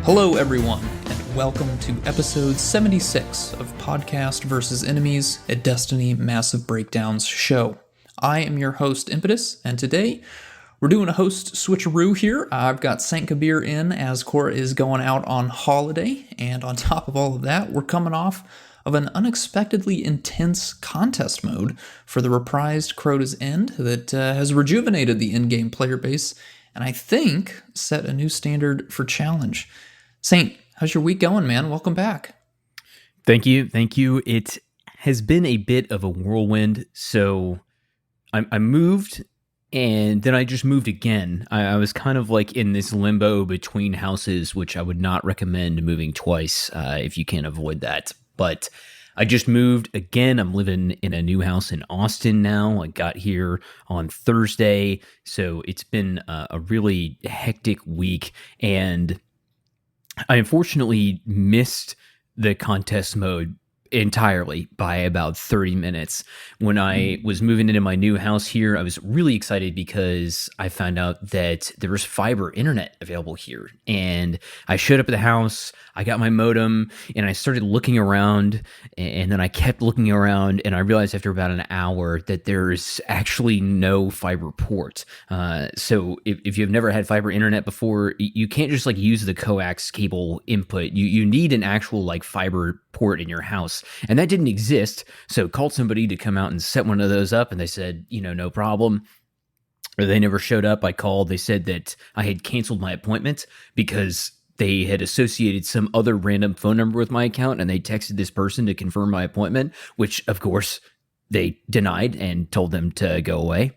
Hello, everyone, and welcome to episode 76 of Podcast vs. Enemies, a Destiny Massive Breakdowns show. I am your host, Impetus, and today we're doing a host switcheroo here. I've got Saint Kabr in as Cora is going out on holiday, and on top of all of that, we're coming off of an unexpectedly intense contest mode for the reprised Crota's End that has rejuvenated the in-game player base, and I think set a new standard for challenge. Saint, how's your week going, man? Welcome back. Thank you. It has been a bit of a whirlwind. So I moved, and then I just moved again. I was kind of like in this limbo between houses, which I would not recommend moving twice if you can avoid that. But I just moved again. I'm living in a new house in Austin now. I got here on Thursday, so it's been a really hectic week, and I unfortunately missed the contest mode entirely by about 30 minutes. When I was moving into my new house here, I was really excited because I found out that there was fiber internet available here. And I showed up at the house, I got my modem, and I started looking around, and then I kept looking around, and I realized after about an hour that there's actually no fiber port. So if you've never had fiber internet before, you can't just like use the coax cable input. You need an actual like fiber port in your house, and that didn't exist. So called somebody to come out and set one of those up, and they said, no problem. Or they never showed up. I called, they said that I had canceled my appointment because they had associated some other random phone number with my account, and they texted this person to confirm my appointment, which of course they denied and told them to go away.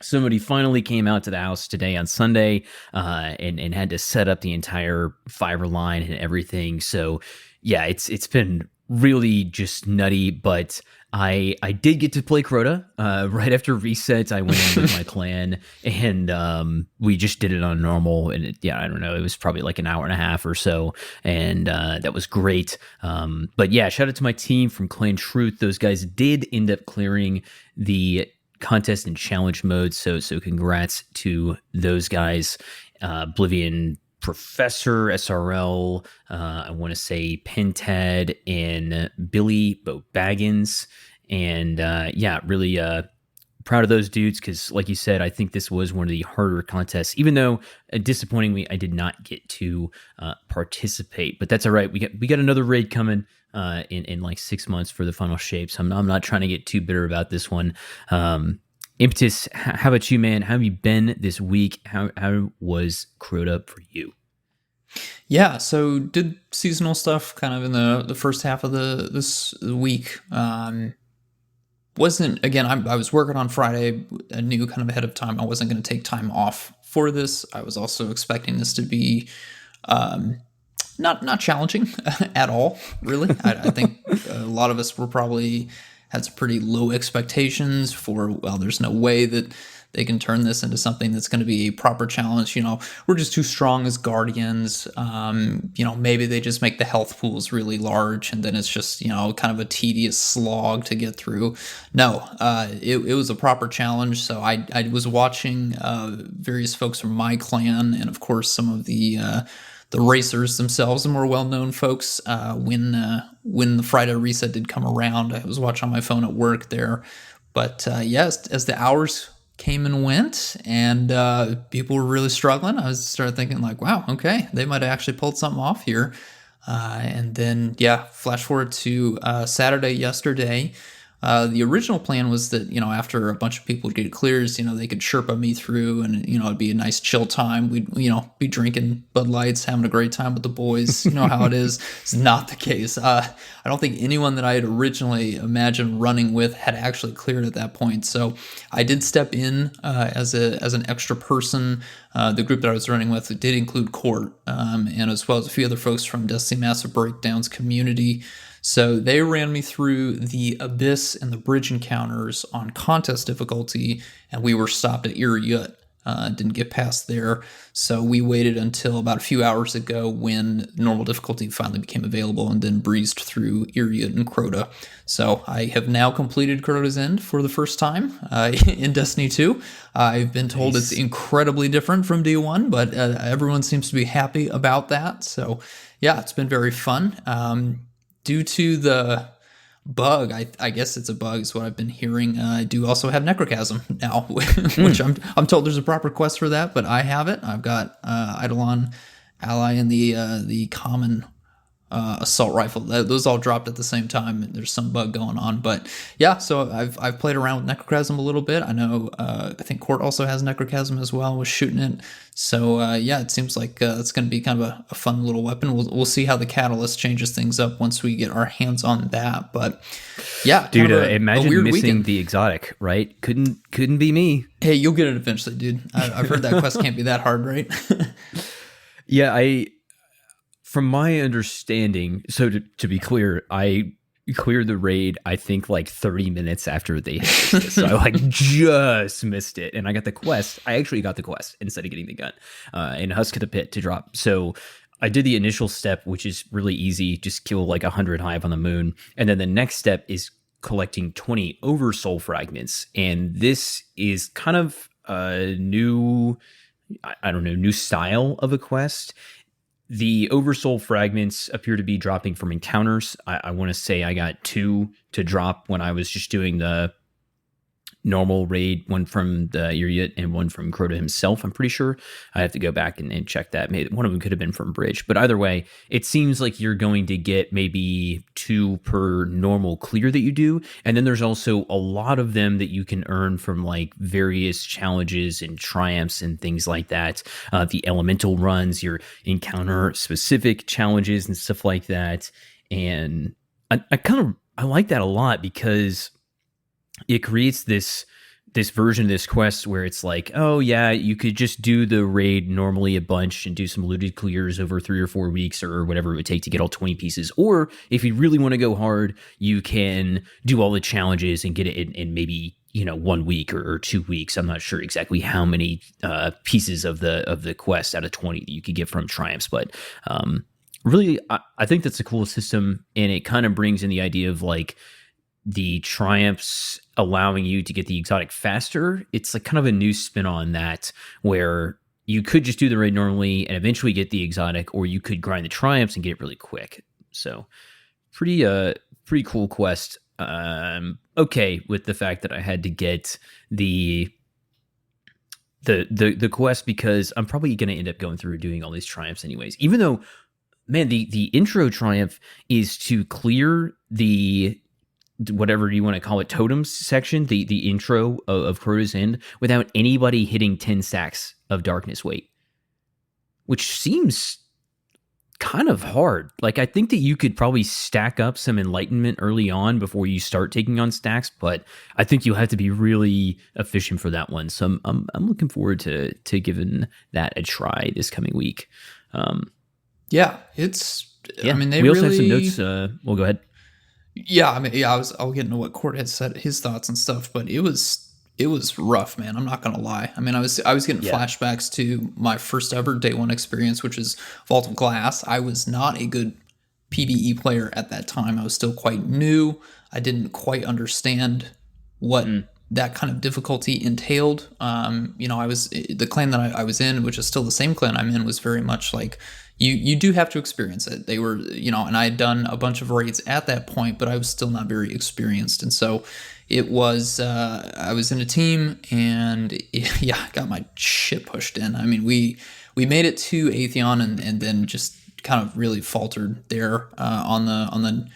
Somebody finally came out to the house today on Sunday and had to set up the entire fiber line and everything. So yeah, it's been really just nutty, but I did get to play Crota. Right after reset, I went in with my clan, and we just did it on normal, and I don't know, it was probably like an hour and a half or so, and that was great. But yeah, shout out to my team from Clan Truth. Those guys did end up clearing the contest and challenge mode, so congrats to those guys. Oblivion Professor, SRL, I want to say Pentad and Billy, both Baggins, and really proud of those dudes because, like you said, I think this was one of the harder contests, even though disappointingly I did not get to participate. But that's all right. We got another raid coming in like 6 months for the final shape, so I'm not trying to get too bitter about this one. Impetus, how about you, man? How have you been this week? How was Crota for you? Yeah, so did seasonal stuff kind of in the first half of this week. Wasn't, again, I was working on Friday. I knew kind of ahead of time I wasn't going to take time off for this. I was also expecting this to be not challenging at all, really. I think a lot of us were probably had some pretty low expectations for, well, there's no way that they can turn this into something that's going to be a proper challenge. We're just too strong as guardians. Maybe they just make the health pools really large, and then it's just, kind of a tedious slog to get through. No, it was a proper challenge. So I was watching various folks from my clan, and of course some of the racers themselves, the more well-known folks, when the Friday reset did come around. I was watching on my phone at work there. But yes, as the hours came and went, and people were really struggling, I started thinking like, wow, okay, they might have actually pulled something off here. And then, flash forward to Saturday yesterday. The original plan was that, after a bunch of people would get clears, they could Sherpa me through, and, it'd be a nice chill time. We'd, be drinking Bud Lights, having a great time with the boys. You know how it is. It's not the case. I don't think anyone that I had originally imagined running with had actually cleared at that point. So I did step in as an extra person. The group that I was running with did include Court, and as well as a few other folks from Destiny Massive Breakdowns community. So they ran me through the Abyss and the Bridge encounters on contest difficulty, and we were stopped at Eremite. didn't get past there. So we waited until about a few hours ago when normal difficulty finally became available, and then breezed through Eremite and Crota. So I have now completed Crota's End for the first time in Destiny 2. I've been told It's incredibly different from D1, but everyone seems to be happy about that. So yeah, it's been very fun. Due to the bug, I guess it's a bug is what I've been hearing. I do also have Necrochasm now, which I'm told there's a proper quest for that, but I have it. I've got Eidolon Ally and the common assault rifle. Those all dropped at the same time. There's some bug going on, but yeah. So I've played around with Necrochasm a little bit. I know. I think Court also has Necrochasm as well. Was shooting it. So yeah, it seems like it's going to be kind of a fun little weapon. We'll see how the Catalyst changes things up once we get our hands on that. But yeah, dude, imagine missing weekend. The exotic, right? Couldn't be me. Hey, you'll get it eventually, dude. I've heard that quest can't be that hard, right? Yeah, from my understanding, so to be clear, I cleared the raid, I think, like 30 minutes after they hit this. So I like just missed it. And I got the quest. I actually got the quest instead of getting the gun and Husk of the Pit to drop. So I did the initial step, which is really easy. Just kill like 100 hive on the moon. And then the next step is collecting 20 oversoul fragments. And this is kind of a new style of a quest. The oversoul fragments appear to be dropping from encounters. I want to say I got 2 to drop when I was just doing the normal raid, one from the Eremite and one from Crota himself. I'm pretty sure. I have to go back and check that. Maybe one of them could have been from Bridge, but either way, it seems like you're going to get maybe 2 per normal clear that you do. And then there's also a lot of them that you can earn from like various challenges and triumphs and things like that. The elemental runs, your encounter specific challenges and stuff like that. And I like that a lot because it creates this version of this quest where it's like, oh yeah, you could just do the raid normally a bunch and do some looted clears over 3 or 4 weeks or whatever it would take to get all 20 pieces. Or if you really want to go hard, you can do all the challenges and get it in maybe 1 week or 2 weeks. I'm not sure exactly how many pieces of the quest out of 20 that you could get from triumphs, but really, I think that's a cool system, and it kind of brings in the idea of like the triumphs allowing you to get the exotic faster. It's like kind of a new spin on that, where you could just do the raid normally and eventually get the exotic, or you could grind the triumphs and get it really quick. So pretty cool quest. Okay with the fact that I had to get the quest because I'm probably going to end up going through doing all these triumphs anyways, even though, man, the intro triumph is to clear the whatever you want to call it, totems section, the intro of Crota's End, without anybody hitting 10 stacks of darkness weight, which seems kind of hard. Like, I think that you could probably stack up some enlightenment early on before you start taking on stacks, but I think you'll have to be really efficient for that one. So I'm looking forward to giving that a try this coming week. Yeah, I mean, we also have some notes. Well, go ahead. Yeah, I mean, yeah, I'll get into what Court had said, his thoughts and stuff, but it was rough, man. I'm not gonna lie. I mean, I was getting flashbacks to my first ever day one experience, which is Vault of Glass. I was not a good PvE player at that time. I was still quite new. I didn't quite understand what that kind of difficulty entailed. I was the clan that I was in, which is still the same clan I'm in, was very much like, you do have to experience it. They were, and I had done a bunch of raids at that point, but I was still not very experienced. And so it was, I was in a team and I got my shit pushed in. I mean, we made it to Atheon and then just kind of really faltered there on the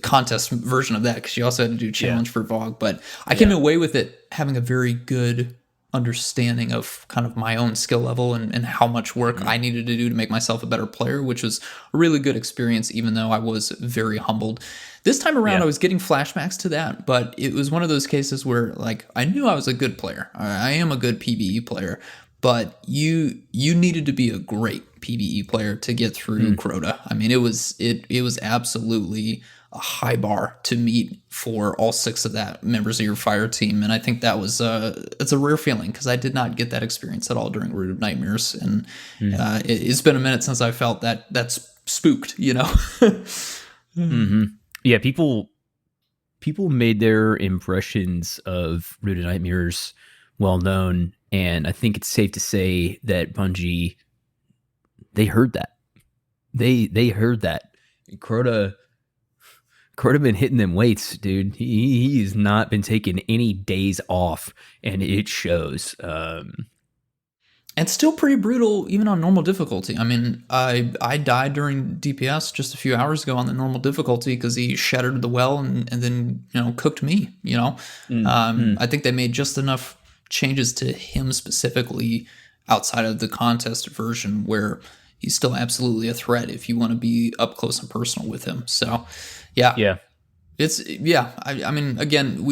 contest version of that, because you also had to do challenge for VOG. But I came away with it having a very good understanding of kind of my own skill level and how much work I needed to do to make myself a better player, which was a really good experience, even though I was very humbled. This time around, I was getting flashbacks to that, but it was one of those cases where, like, I knew I was a good player. I am a good PvE player, but you needed to be a great PvE player to get through Crota. I mean, it was absolutely a high bar to meet for all 6 of that members of your fire team, and I think that was it's a rare feeling because I did not get that experience at all during Root of Nightmares, and it's been a minute since I felt that's spooked, you know. Yeah, people made their impressions of Root of Nightmares well known, and I think it's safe to say that Bungie, they heard that. They heard that. Crota been hitting them weights, dude. He's not been taking any days off, and it shows. And still pretty brutal, even on normal difficulty. I mean, I died during DPS just a few hours ago on the normal difficulty because he shattered the well and then, you know, cooked me, you know. I think they made just enough changes to him specifically outside of the contest version where he's still absolutely a threat if you want to be up close and personal with him. So, yeah. I mean, again,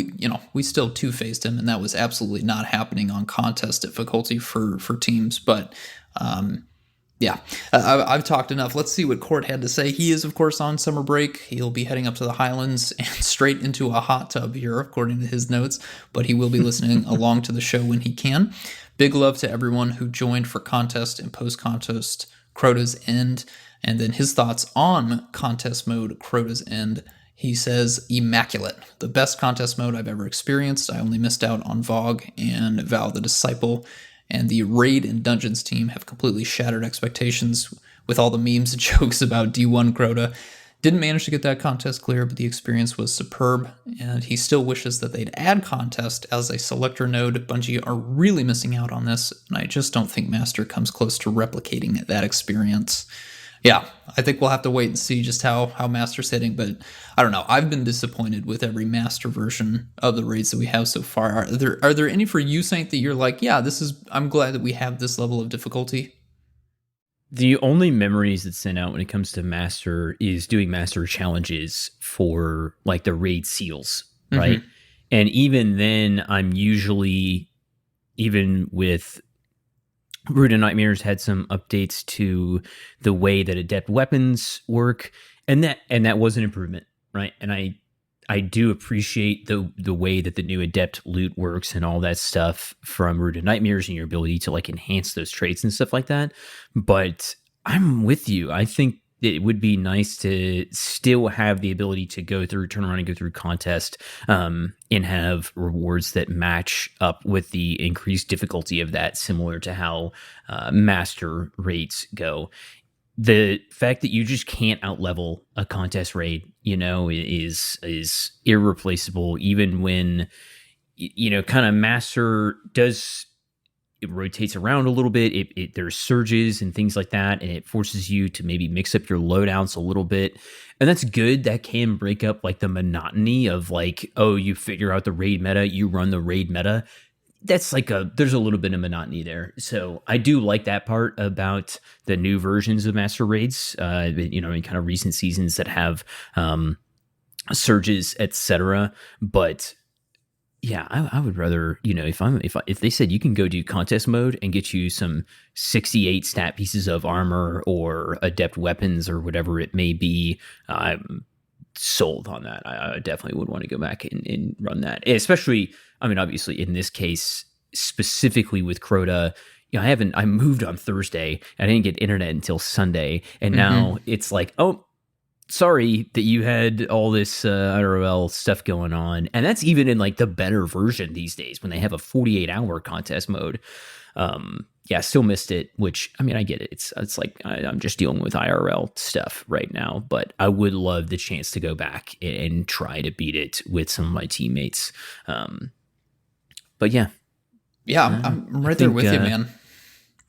we still two-faced him, and that was absolutely not happening on contest difficulty for teams. But I've talked enough. Let's see what Court had to say. He is, of course, on summer break. He'll be heading up to the Highlands and straight into a hot tub here, according to his notes. But he will be listening along to the show when he can. Big love to everyone who joined for contest and post-contest Crota's End, and then his thoughts on contest mode Crota's End. He says, immaculate. The best contest mode I've ever experienced. I only missed out on Vogue and Val the Disciple, and the Raid and Dungeons team have completely shattered expectations with all the memes and jokes about D1 Crota. Didn't manage to get that contest clear, but the experience was superb, and he still wishes that they'd add contest as a selector node. Bungie are really missing out on this, and I just don't think Master comes close to replicating that experience. Yeah, I think we'll have to wait and see just how Master's hitting, but I don't know. I've been disappointed with every Master version of the raids that we have so far. Are there any for you, Saint, that you're like, yeah, I'm glad that we have this level of difficulty? The only memories that send out when it comes to Master is doing Master challenges for like the raid seals, right? And even then, I'm usually, even with Root of Nightmares, had some updates to the way that adept weapons work, and that was an improvement, right? And I do appreciate the way that the new adept loot works and all that stuff from Root of Nightmares and your ability to like enhance those traits and stuff like that. But I'm with you. I think it would be nice to still have the ability to turn around and go through contest, and have rewards that match up with the increased difficulty of that, similar to how Master raids go. The fact that you just can't outlevel a contest raid, is irreplaceable. Even when, kind of Master does, it rotates around a little bit. There's surges and things like that, and it forces you to maybe mix up your loadouts a little bit, and that's good. That can break up like the monotony of like, oh, you figure out the raid meta, you run the raid meta. That's like there's a little bit of monotony there. So I do like that part about the new versions of Master Raids, in kind of recent seasons that have surges, etc. But yeah, I would rather, if they said you can go do contest mode and get you some 68 stat pieces of armor or adept weapons or whatever it may be, I'm sold on that. I definitely would want to go back and run that. Especially, I mean, obviously in this case, specifically with Crota, I moved on Thursday. I didn't get internet until Sunday. And now it's like, oh, sorry that you had all this IRL stuff going on. And that's even in like the better version these days when they have a 48-hour contest mode. Still missed it, which, I mean, I get it. It's like I'm just dealing with IRL stuff right now, but I would love the chance to go back and try to beat it with some of my teammates. But yeah. Yeah, I'm right there with you, man.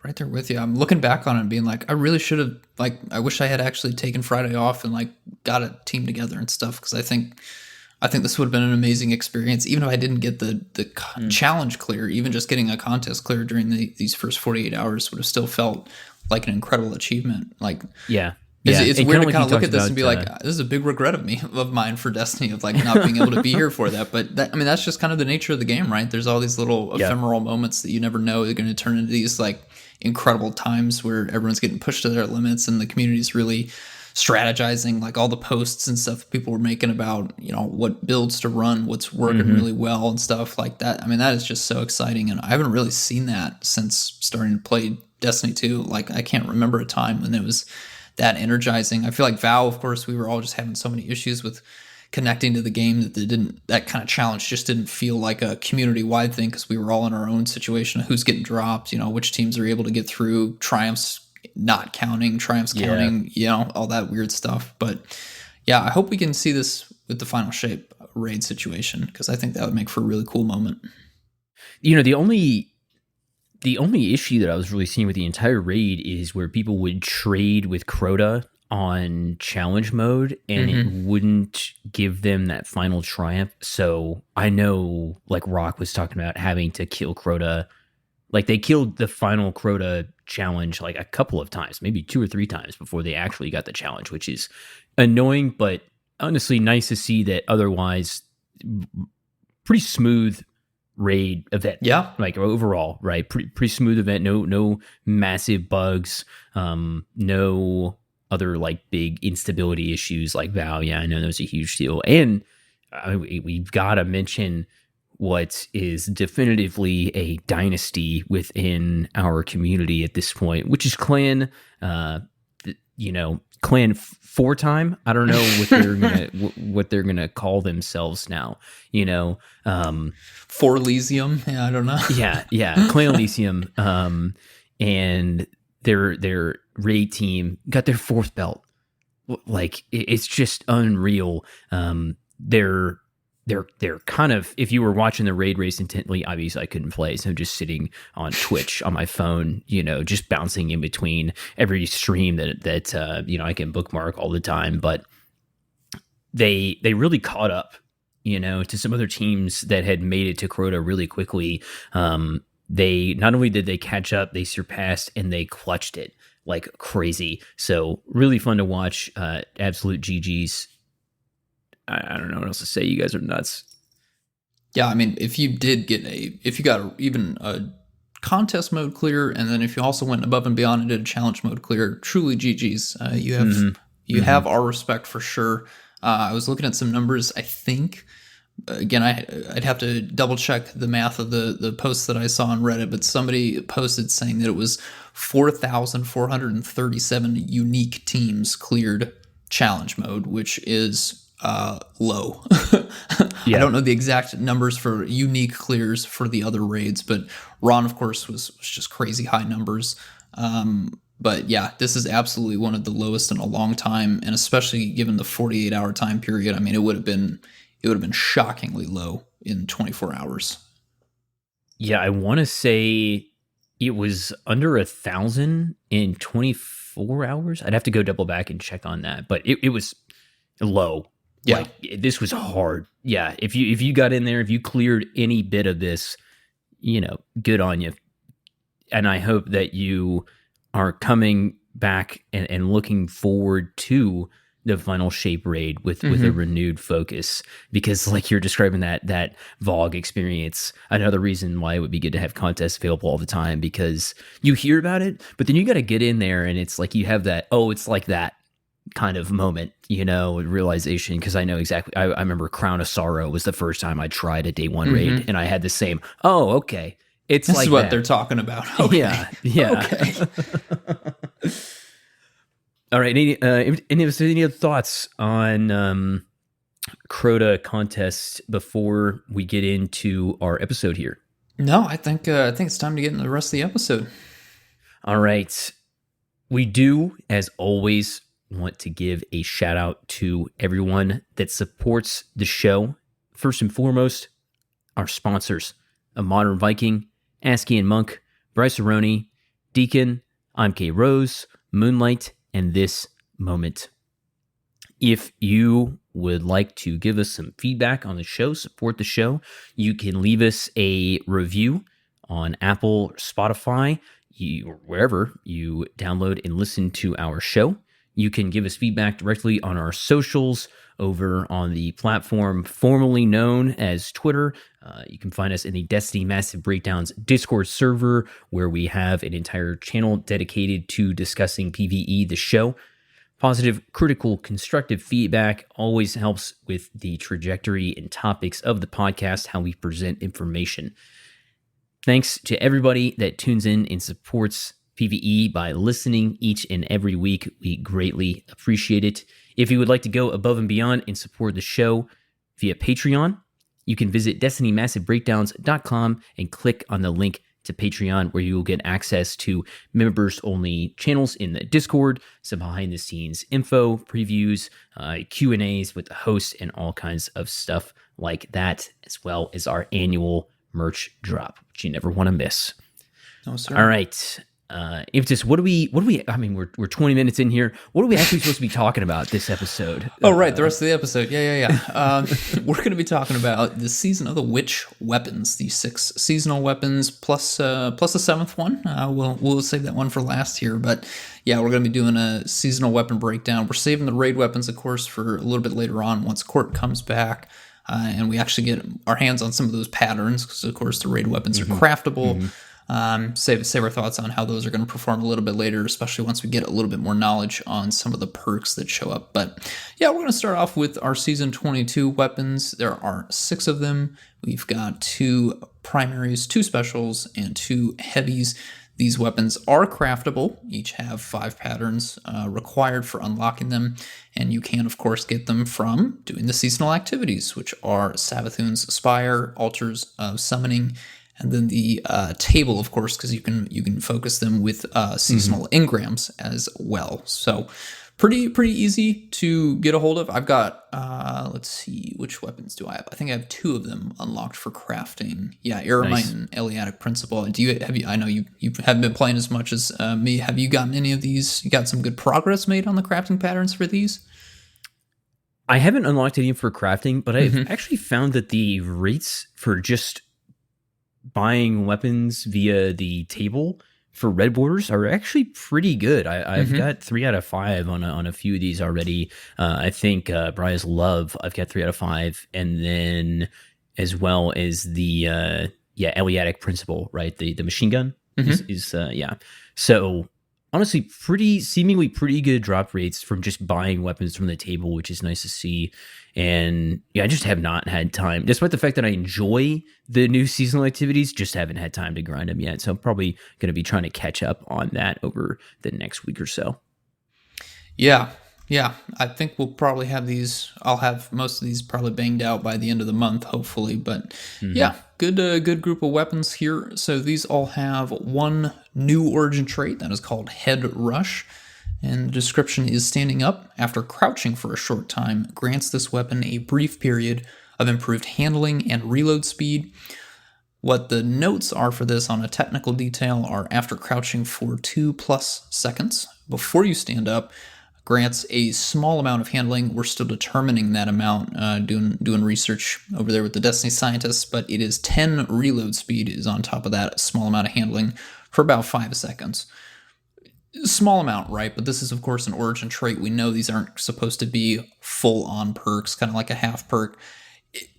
Right there with you. I'm looking back on it and being like, I really should have, I wish I had actually taken Friday off and got a team together and stuff, because I think this would have been an amazing experience, even if I didn't get the challenge clear. Even just getting a contest clear during these first 48 hours would have still felt like an incredible achievement. It's and weird to like kind you of look talked at this about, and be like, this is a big regret of mine for Destiny, of like not being able to be here for that. But that, I mean, that's just kind of the nature of the game, right? There's all these little yeah, ephemeral moments that you never know are going to turn into these like incredible times where everyone's getting pushed to their limits and the community's really strategizing, like all the posts and stuff people were making about, you know, what builds to run, what's working really well and stuff like that. I mean, that is just so exciting. And I haven't really seen that since starting to play Destiny 2. Like, I can't remember a time when it was that energizing. I feel like WoW, of course, we were all just having so many issues with connecting to the game that that kind of challenge just didn't feel like a community-wide thing, because we were all in our own situation of who's getting dropped, you know, which teams are able to get through, triumphs not counting, triumphs counting, you know, all that weird stuff. But yeah, I hope we can see this with the final shape raid situation, because I think that would make for a really cool moment. You know, the only issue that I was really seeing with the entire raid is where people would trade with Crota on challenge mode and it wouldn't give them that final triumph. So I know, like Rock was talking about having to kill Crota. Like, they killed the final Crota challenge like a couple of times, maybe 2 or 3 times before they actually got the challenge, which is annoying, but honestly nice to see that. Otherwise, pretty smooth raid event. Yeah. Like, overall, right? Pretty smooth event. No massive bugs. No other like big instability issues like Val. Yeah, I know that was a huge deal. And we've got to mention what is definitively a dynasty within our community at this point, which is clan, clan 4-time. I don't know what they're gonna what they're gonna call themselves now. You know, For Elysium. Yeah, I don't know. yeah, Clan Elysium. And their raid team got their 4th belt. Like, it's just unreal. They're kind of, if you were watching the raid race intently, obviously I couldn't play, so I'm just sitting on Twitch on my phone, you know, just bouncing in between every stream that you know, I can bookmark all the time. But they really caught up, you know, to some other teams that had made it to Crota really quickly. They not only did they catch up, they surpassed and they clutched it like crazy. So really fun to watch. Absolute GGs. I don't know what else to say. You guys are nuts. Yeah, I mean, if you got even a contest mode clear, and then if you also went above and beyond and did a challenge mode clear, truly GG's. You have our respect for sure. I was looking at some numbers. I think, again, I'd have to double check the math of the posts that I saw on Reddit, but somebody posted saying that it was 4,437 unique teams cleared challenge mode, which is low. Yeah. I don't know the exact numbers for unique clears for the other raids, but Ron, of course, was just crazy high numbers. But yeah, this is absolutely one of the lowest in a long time, and especially given the 48-hour time period. I mean, it would have been shockingly low in 24 hours. Yeah, I want to say it was under 1,000 in 24 hours. I'd have to go double back and check on that, but it was low. Yeah. Like, this was hard. Yeah, if you got in there, if you cleared any bit of this, you know, good on you. And I hope that you are coming back and looking forward to the final shape raid with a renewed focus, because like you're describing that VOG experience, another reason why it would be good to have contests available all the time, because you hear about it, but then you got to get in there and it's like you have that, oh, it's like that kind of moment, you know, realization. Because I know exactly, I remember Crown of Sorrow was the first time I tried a day 1 raid, and I had the same, oh, okay, it's this like is what that. they're talking about. Okay. Yeah. Okay. All right. Any other thoughts on Crota contests before we get into our episode here? No, I think it's time to get into the rest of the episode. All right. We do, as always, want to give a shout out to everyone that supports the show. First and foremost, our sponsors: A Modern Viking, Asky and Monk, Bryce Aroni, Deacon, I'm K Rose, Moonlight, and This Moment. If you would like to give us some feedback on the show, support the show, you can leave us a review on Apple, Spotify, wherever you download and listen to our show. You can give us feedback directly on our socials over on the platform formerly known as Twitter. You can find us in the Destiny Massive Breakdowns Discord server, where we have an entire channel dedicated to discussing PvE, the show. Positive, critical, constructive feedback always helps with the trajectory and topics of the podcast, how we present information. Thanks to everybody that tunes in and supports PvE by listening each and every week. We greatly appreciate it. If you would like to go above and beyond and support the show via Patreon, you can visit DestinyMassiveBreakdowns.com and click on the link to Patreon, where you will get access to members-only channels in the Discord, some behind-the-scenes info, previews, Q&As with the host, and all kinds of stuff like that, as well as our annual merch drop, which you never want to miss. No, sir. All right. Impetus, what do we, I mean, we're 20 minutes in here. What are we actually supposed to be talking about this episode? Oh, right. The rest of the episode. Yeah. We're going to be talking about the Season of the Witch weapons, the 6 seasonal weapons plus a 7th one. We'll save that one for last here. But yeah, we're going to be doing a seasonal weapon breakdown. We're saving the raid weapons, of course, for a little bit later on once Court comes back. And we actually get our hands on some of those patterns because, of course, the raid weapons are craftable. Save our thoughts on how those are going to perform a little bit later, especially once we get a little bit more knowledge on some of the perks that show up. But yeah, we're going to start off with our Season 22 weapons. There are 6 of them. We've got 2 primaries, 2 specials, and 2 heavies. These weapons are craftable, each have 5 patterns required for unlocking them, and you can, of course, get them from doing the seasonal activities, which are Savathun's Spire, Altars of Summoning, and then the table, of course, because you can focus them with seasonal engrams as well. So pretty easy to get a hold of. I've got let's see, which weapons do I have? I think I have 2 of them unlocked for crafting. Yeah, Eremite nice. And Eliotic Principle. I know you haven't been playing as much as me. Have you gotten any of these? You got some good progress made on the crafting patterns for these? I haven't unlocked any for crafting, but I've actually found that the rates for just buying weapons via the table for red borders are actually pretty good. I've got 3 out of 5 on a few of these already. I think Brya's Love, I've got 3 out of 5, and then as well as the Eliotic Principle, right? The machine gun is So honestly, seemingly pretty good drop rates from just buying weapons from the table, which is nice to see. And yeah, I just have not had time, despite the fact that I enjoy the new seasonal activities, just haven't had time to grind them yet. So I'm probably going to be trying to catch up on that over the next week or so. Yeah. I think we'll probably have these. I'll have most of these probably banged out by the end of the month, hopefully. But yeah, good group of weapons here. So these all have 1 new origin trait that is called Head Rush. And the description is standing up after crouching for a short time grants this weapon a brief period of improved handling and reload speed. What the notes are for this on a technical detail are after crouching for 2+ seconds before you stand up, grants a small amount of handling. We're still determining that amount, doing research over there with the Destiny scientists, but it is 10 reload speed is on top of that small amount of handling for about 5 seconds. Small amount, right? But this is, of course, an origin trait. We know these aren't supposed to be full-on perks, kind of like a half perk.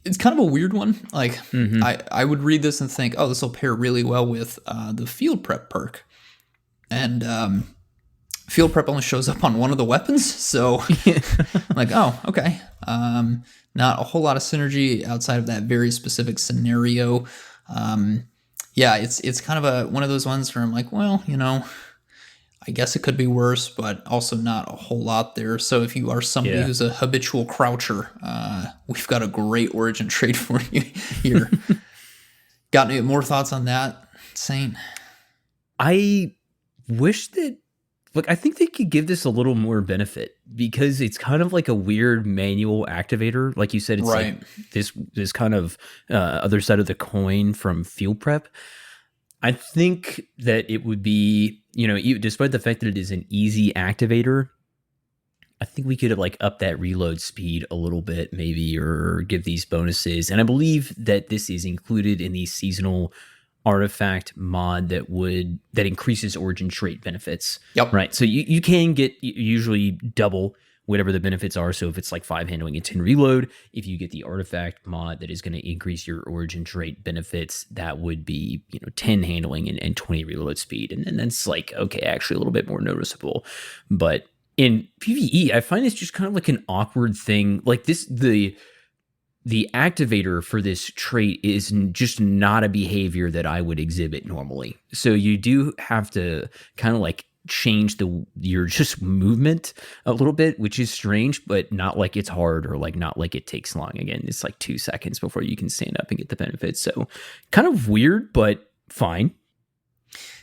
It's kind of a weird one. Like, I would read this and think, oh, this will pair really well with the field prep perk. And field prep only shows up on one of the weapons, so like, oh, okay. Not a whole lot of synergy outside of that very specific scenario. It's kind of one of those ones where I'm like, well, I guess it could be worse, but also not a whole lot there. So if you are somebody who's a habitual croucher, we've got a great origin trait for you here. Got any more thoughts on that, Saint? I wish that, I think they could give this a little more benefit, because it's kind of like a weird manual activator. Like you said, it's right. Like this kind of other side of the coin from field prep. I think that it would be, despite the fact that it is an easy activator, I think we could have up that reload speed a little bit maybe, or give these bonuses. And I believe that this is included in the seasonal artifact mod that increases origin trait benefits. Yep. Right. So you can get usually double whatever the benefits are. So if it's like 5 handling and 10 reload, if you get the artifact mod that is going to increase your origin trait benefits, that would be 10 handling and 20 reload speed, and then that's like, okay, actually a little bit more noticeable. But in PvE, I find it's just kind of like an awkward thing. Like the activator for this trait is just not a behavior that I would exhibit normally. So you do have to kind of like change your just movement a little bit, which is strange, but not like it's hard or like not like it takes long. Again, it's like 2 seconds before you can stand up and get the benefits. So kind of weird, but fine.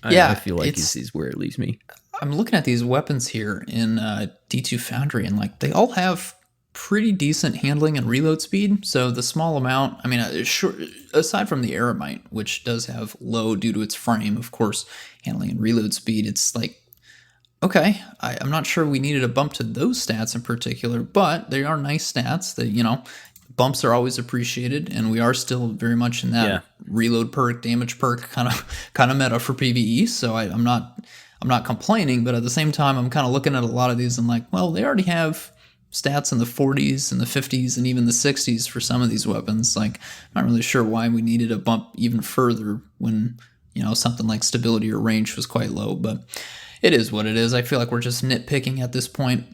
Yeah, I feel like this is where it leaves me. I'm looking at these weapons here in D2 Foundry, and like they all have pretty decent handling and reload speed. So the small amount, I mean, sure, aside from the Aeromite, which does have low due to its frame, of course, handling and reload speed, it's like, okay, I'm not sure we needed a bump to those stats in particular, but they are nice stats that, bumps are always appreciated, and we are still very much in that reload perk, damage perk kind of meta for PvE. So I'm not complaining, but at the same time, I'm kind of looking at a lot of these and like, well, they already have stats in the 40s and the 50s and even the 60s for some of these weapons. Like, I'm not really sure why we needed a bump even further when, something like stability or range was quite low, but it is what it is. I feel like we're just nitpicking at this point.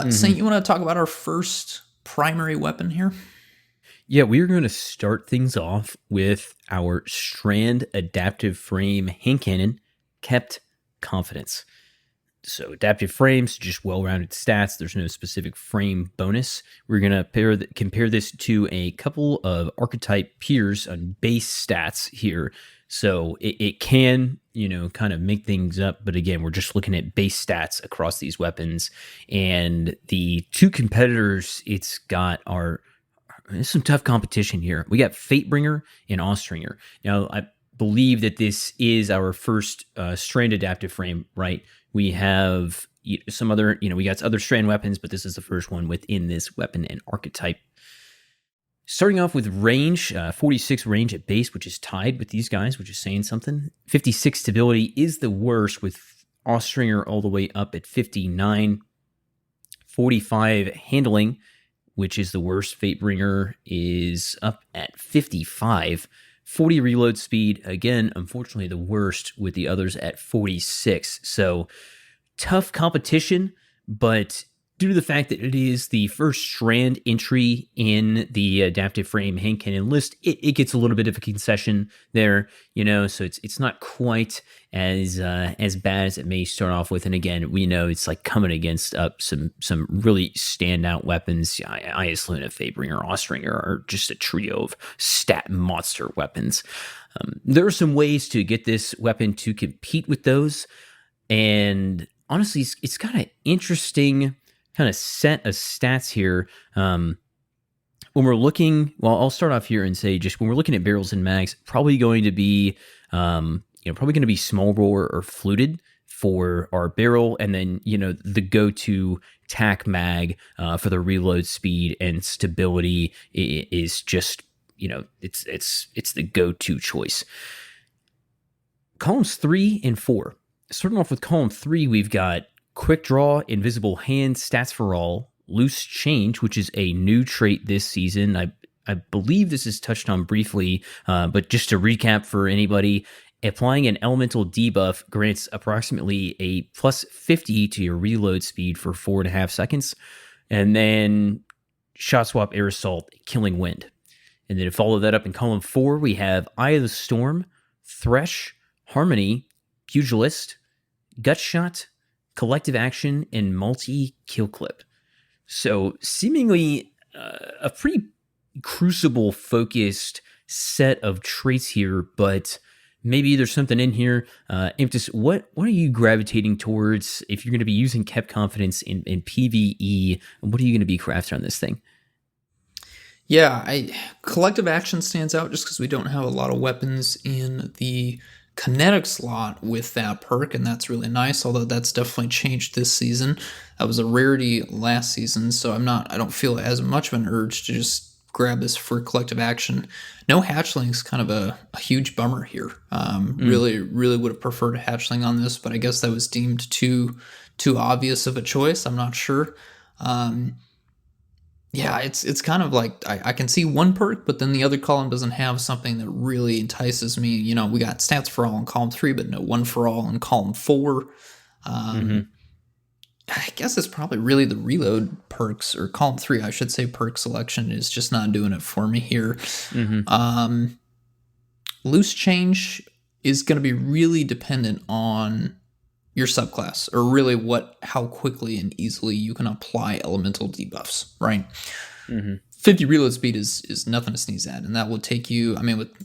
Saint, you want to talk about our first primary weapon here? Yeah, we're going to start things off with our Strand Adaptive Frame Hand Cannon, Kept Confidence. So adaptive frames, just well-rounded stats. There's no specific frame bonus. We're going to compare this to a couple of archetype peers on base stats here. So it can, kind of make things up. But again, we're just looking at base stats across these weapons. And the two competitors it's got there's some tough competition here. We got Fatebringer and Austringer. Now, I believe that this is our first Strand Adaptive Frame, right? We have some other, we got other strand weapons, but this is the first one within this weapon and archetype. Starting off with range, 46 range at base, which is tied with these guys, which is saying something. 56 stability is the worst, with Austringer all the way up at 59. 45 handling, which is the worst. Fatebringer is up at 55. 40 reload speed, again, unfortunately the worst, with the others at 46. So tough competition, but due to the fact that it is the first strand entry in the adaptive frame hand cannon list, it gets a little bit of a concession there, so it's not quite as bad as it may start off with. And again, we know it's like coming against some really standout weapons. Ias Luna, Fatebringer, Austringer are just a trio of stat monster weapons. There are some ways to get this weapon to compete with those, and honestly, it's got an interesting kind of set of stats here. When we're looking, I'll start off here and say, just when we're looking at barrels and mags, probably going to be, small bore or fluted for our barrel, and then the go-to tack mag for the reload speed and stability is just it's the go-to choice. Columns 3 and 4. Starting off with column 3, we've got Quick Draw, Invisible Hand, Stats for All, Loose Change, which is a new trait this season. I believe this is touched on briefly, but just to recap for anybody, applying an elemental debuff grants approximately a plus 50 to your reload speed for 4.5 seconds. And then Shot Swap, Air Assault, Killing Wind. And then to follow that up in column 4, we have Eye of the Storm, Thresh, Harmony, Pugilist, Gut Shot, Collective Action, and Multi-Kill Clip. So seemingly a pretty Crucible-focused set of traits here, but maybe there's something in here. Impetus, what are you gravitating towards if you're going to be using Kept Confidence in PvE? What are you going to be crafting on this thing? Yeah, Collective Action stands out just because we don't have a lot of weapons in the kinetic slot with that perk, and that's really nice, although that's definitely changed this season. That was a rarity last season, so I don't feel as much of an urge to just grab this for collective action. No hatchling's kind of a huge bummer here. Really would have preferred a hatchling on this, but I guess that was deemed too obvious of a choice. I'm not sure. Yeah, it's kind of like I can see one perk, but then the other column doesn't have something that really entices me. You know, we got stats for all in column 3, but no one for all in column 4. I guess it's probably really the reload perks, or column 3, I should say, perk selection is just not doing it for me here. Loose change is going to be really dependent on your subclass, or really how quickly and easily you can apply elemental debuffs, right? 50 reload speed is nothing to sneeze at, and that will take you,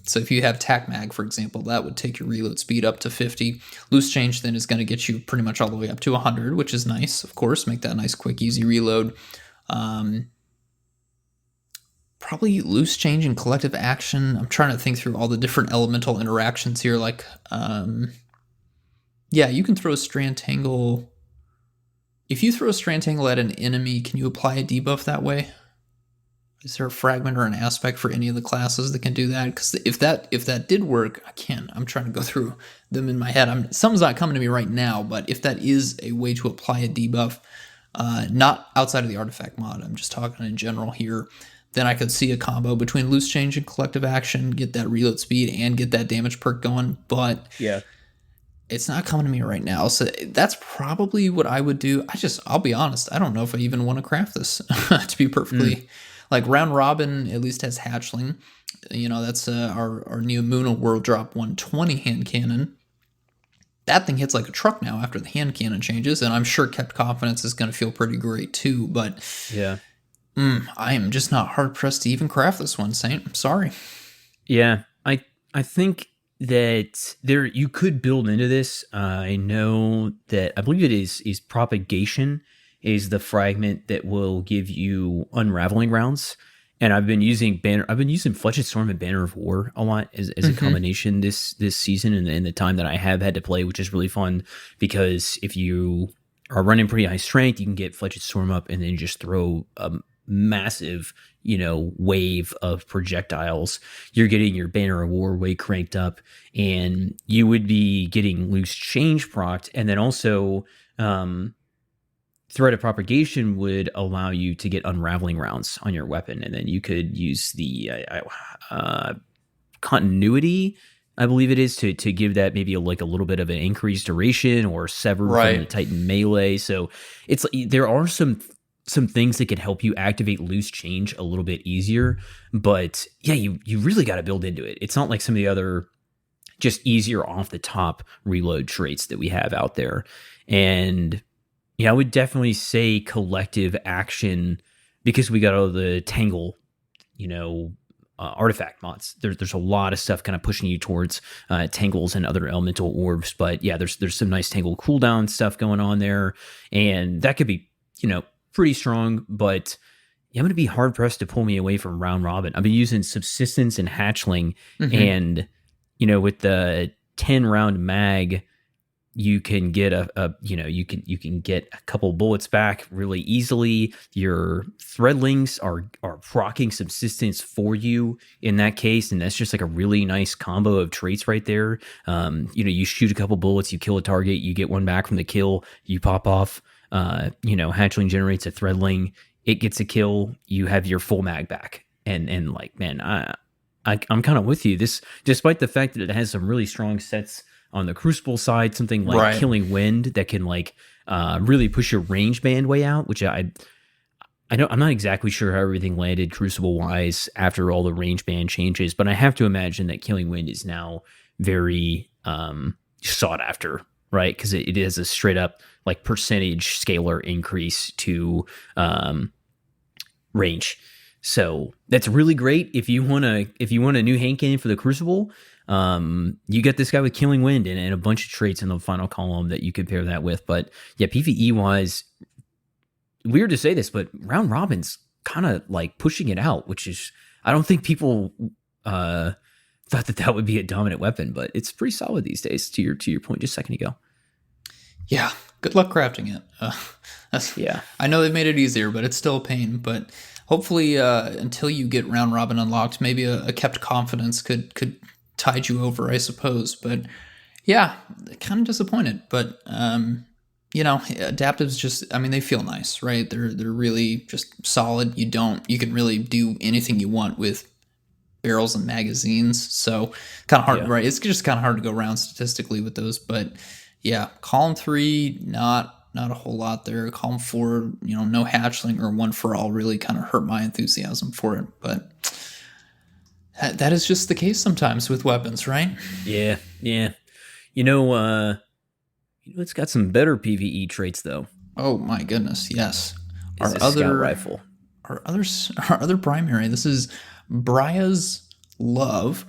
so if you have Tac Mag, for example, that would take your reload speed up to 50. Loose change then is going to get you pretty much all the way up to 100, which is nice, of course, make that nice, quick, easy reload. Probably loose change and collective action. I'm trying to think through all the different elemental interactions here, like, yeah, you can throw a Strand Tangle. If you throw a Strand Tangle at an enemy, can you apply a debuff that way? Is there a fragment or an aspect for any of the classes that can do that? Because if that did work, I'm trying to go through them in my head. Something's not coming to me right now, but if that is a way to apply a debuff, not outside of the artifact mod, I'm just talking in general here, then I could see a combo between loose change and collective action, get that reload speed and get that damage perk going. But yeah, it's not coming to me right now. So that's probably what I would do. I'll be honest, I don't know if I even want to craft this, to be perfectly... Like, round robin at least has hatchling. You know, that's our new Moona World Drop 120 hand cannon. That thing hits like a truck now after the hand cannon changes, and I'm sure Kept Confidence is going to feel pretty great too. But yeah, I am just not hard pressed to even craft this one, Saint. I'm sorry. Yeah, I think that you could build into this. I know that I believe it is propagation is the fragment that will give you unraveling rounds. And I've been using Fletched Storm and Banner of War a lot as a combination this season and the time that I have had to play, which is really fun because if you are running pretty high strength, you can get Fletched Storm up and then just throw a massive, wave of projectiles. You're getting your Banner of War way cranked up, and you would be getting loose change procced, and then also Threat of Propagation would allow you to get unraveling rounds on your weapon, and then you could use the continuity, I believe it is, to give that maybe a little bit of an increased duration or sever from the Titan melee. So there are some things that could help you activate loose change a little bit easier, but yeah, you really got to build into it. It's not like some of the other just easier off the top reload traits that we have out there. And yeah, I would definitely say collective action because we got all the Tangle, artifact mods. There's a lot of stuff kind of pushing you towards Tangles and other elemental orbs. But yeah, there's some nice Tangle cooldown stuff going on there, and that could be pretty strong. But yeah, I'm going to be hard pressed to pull me away from round robin. I've been using Subsistence and Hatchling, and with the 10 round mag, you can get you can get a couple bullets back really easily. Your threadlings are proccing Subsistence for you in that case, and that's just like a really nice combo of traits right there. You shoot a couple bullets, you kill a target, you get one back from the kill, you pop off. Hatchling generates a threadling, it gets a kill, you have your full mag back, and like, man, I'm kind of with you. This, despite the fact that it has some really strong sets on the Crucible side, something like Killing Wind that can really push your range band way out, which I'm not exactly sure how everything landed Crucible wise after all the range band changes, but I have to imagine that Killing Wind is now very sought after, right? Because it is a straight up percentage scalar increase to range. So that's really great if you want a new hand cannon for the Crucible. You get this guy with Killing Wind and a bunch of traits in the final column that you could pair that with. But yeah, PvE wise, weird to say this, but round robin's kind of pushing it out, which is, I don't think people thought that would be a dominant weapon, but it's pretty solid these days. To your point just a second ago. Yeah, good luck crafting it. Yeah. I know they've made it easier, but it's still a pain. But hopefully, until you get round robin unlocked, maybe a kept confidence could tide you over, I suppose. But yeah, kind of disappointed. But adaptives just, I mean, they feel nice, right? They're really just solid. You can really do anything you want with barrels and magazines. So kind of hard, right? It's just kind of hard to go around statistically with those. But yeah, column 3, not a whole lot there. Column 4, no hatchling or one for all really kind of hurt my enthusiasm for it. But that is just the case sometimes with weapons, right? Yeah. It's got some better PvE traits though. Oh my goodness, yes. Our scout rifle. Our other primary. This is Brya's Love.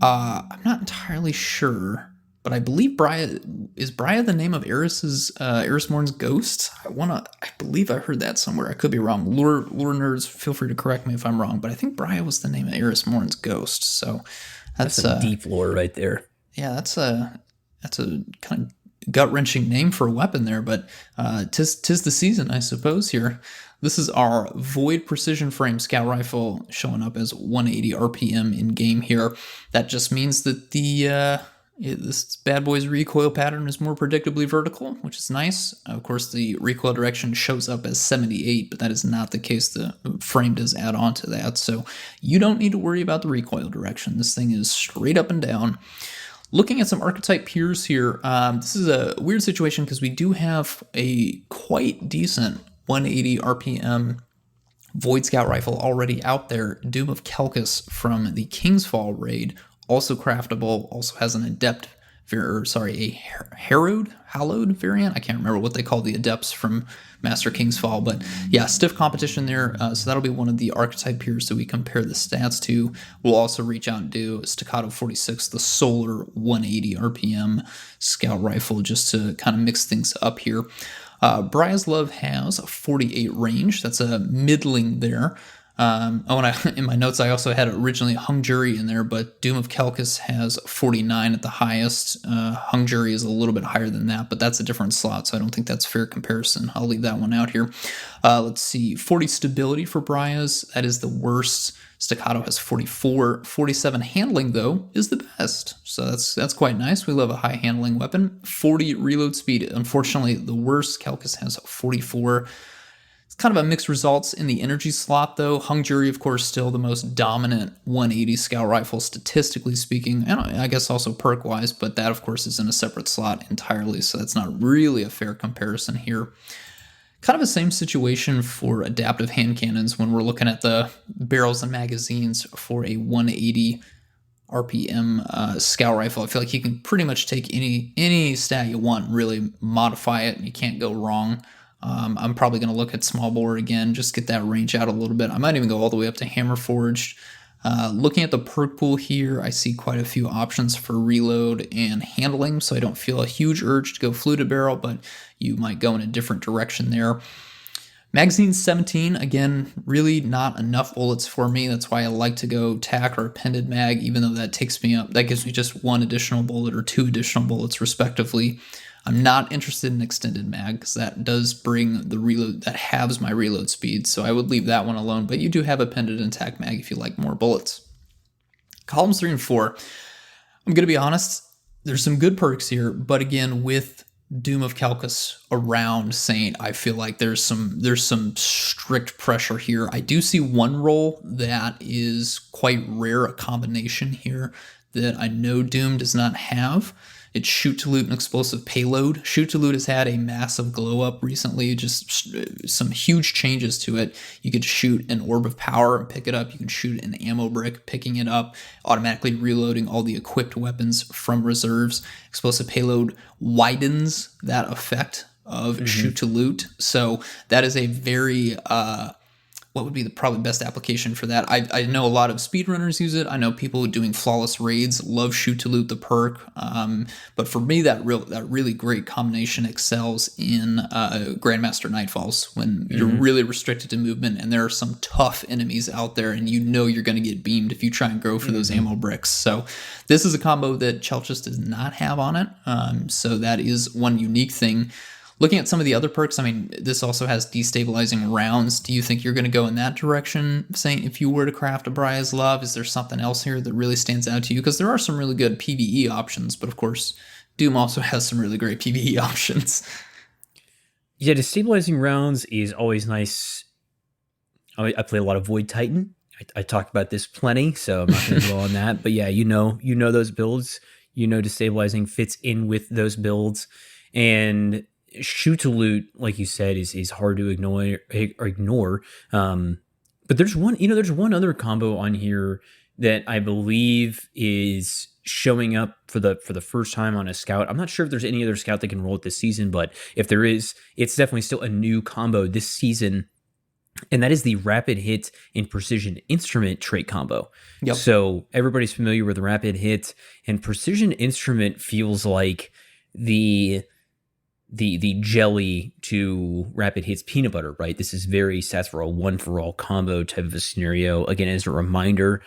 I'm not entirely sure, but I believe Brya the name of Eris Morn's ghost. I believe I heard that somewhere. I could be wrong. Lore nerds, feel free to correct me if I'm wrong, but I think Brya was the name of Eris Morn's ghost. So that's some deep lore right there. Yeah, that's a kind of gut-wrenching name for a weapon there, but tis the season, I suppose, here. This is our Void Precision Frame Scout Rifle showing up as 180 RPM in-game here. That just means that this bad boy's recoil pattern is more predictably vertical, which is nice. Of course, the recoil direction shows up as 78, but that is not the case. The frame does add on to that, so you don't need to worry about the recoil direction. This thing is straight up and down. Looking at some archetype peers here, this is a weird situation because we do have a quite decent 180 RPM Void Scout rifle already out there. Doom of Kelkis from the Kingsfall raid, also craftable, also has an hallowed variant. I can't remember what they call the adepts from Master Kingsfall, but yeah, stiff competition there. So that'll be one of the archetype peers that we compare the stats to. We'll also reach out and do Staccato 46, the solar 180 RPM scout rifle, just to kind of mix things up here. Brya's Love has a 48 range. That's a middling there. In my notes, I also had originally Hung Jury in there, but Doom of Kelkis has 49 at the highest. Hung Jury is a little bit higher than that, but that's a different slot, so I don't think that's a fair comparison. I'll leave that one out here. Let's see, 40 stability for Brya's. That is the worst. Staccato has 44. 47 handling, though, is the best. So that's quite nice. We love a high handling weapon. 40 reload speed. Unfortunately, the worst. Kelkis has 44. It's kind of a mixed results in the energy slot, though. Hung Jury, of course, still the most dominant 180 scout rifle, statistically speaking, and I guess also perk-wise, but that, of course, is in a separate slot entirely, so that's not really a fair comparison here. Kind of the same situation for adaptive hand cannons when we're looking at the barrels and magazines for a 180 RPM scout rifle. I feel like you can pretty much take any stat you want and really modify it, and you can't go wrong. I'm probably going to look at small bore again, just get that range out a little bit. I might even go all the way up to hammer forged. Looking at the perk pool here, I see quite a few options for reload and handling, so I don't feel a huge urge to go fluted barrel, but you might go in a different direction there. Magazine 17, again, really not enough bullets for me. That's why I like to go tack or appended mag, even though that gives me just one additional bullet or two additional bullets respectively. I'm not interested in extended mag because that does bring the reload, that halves my reload speed, so I would leave that one alone, but you do have appended and tack mag if you like more bullets. Columns 3 and 4, I'm going to be honest, there's some good perks here, but again, with Doom of Kelkis around Saint, I feel like there's some strict pressure here. I do see one role that is quite rare, a combination here that I know Doom does not have. It's Shoot to Loot and Explosive Payload. Shoot to Loot has had a massive glow up recently, just some huge changes to it. You could shoot an Orb of Power and pick it up. You can shoot an ammo brick, picking it up, automatically reloading all the equipped weapons from reserves. Explosive Payload widens that effect of Shoot to Loot. So that is a very what would be the probably best application for that? I know a lot of speedrunners use it. I know people doing flawless raids love shoot to loot the perk. But for me, that really great combination excels in Grandmaster Nightfalls when you're really restricted to movement and there are some tough enemies out there and you know you're going to get beamed if you try and go for those ammo bricks. So this is a combo that Chelchis does not have on it. So that is one unique thing. Looking at some of the other perks, I mean, this also has destabilizing rounds. Do you think you're going to go in that direction, Saint, if you were to craft a Brya's Love? Is there something else here that really stands out to you? Because there are some really good PvE options, but of course, Doom also has some really great PvE options. Yeah, destabilizing rounds is always nice. I play a lot of Void Titan. I talked about this plenty, so I'm not going to go on that. But yeah, you know those builds. You know destabilizing fits in with those builds. And shoot to loot, like you said, is hard to ignore. But there's one other combo on here that I believe is showing up for the first time on a scout. I'm not sure if there's any other scout that can roll it this season, but if there is, it's definitely still a new combo this season. And that is the rapid hit and precision instrument trait combo. Yep. So everybody's familiar with rapid hit, and precision instrument feels like the jelly to rapid hits peanut butter, right? This is very sets for a one for all combo type of a scenario. Again, as a reminder,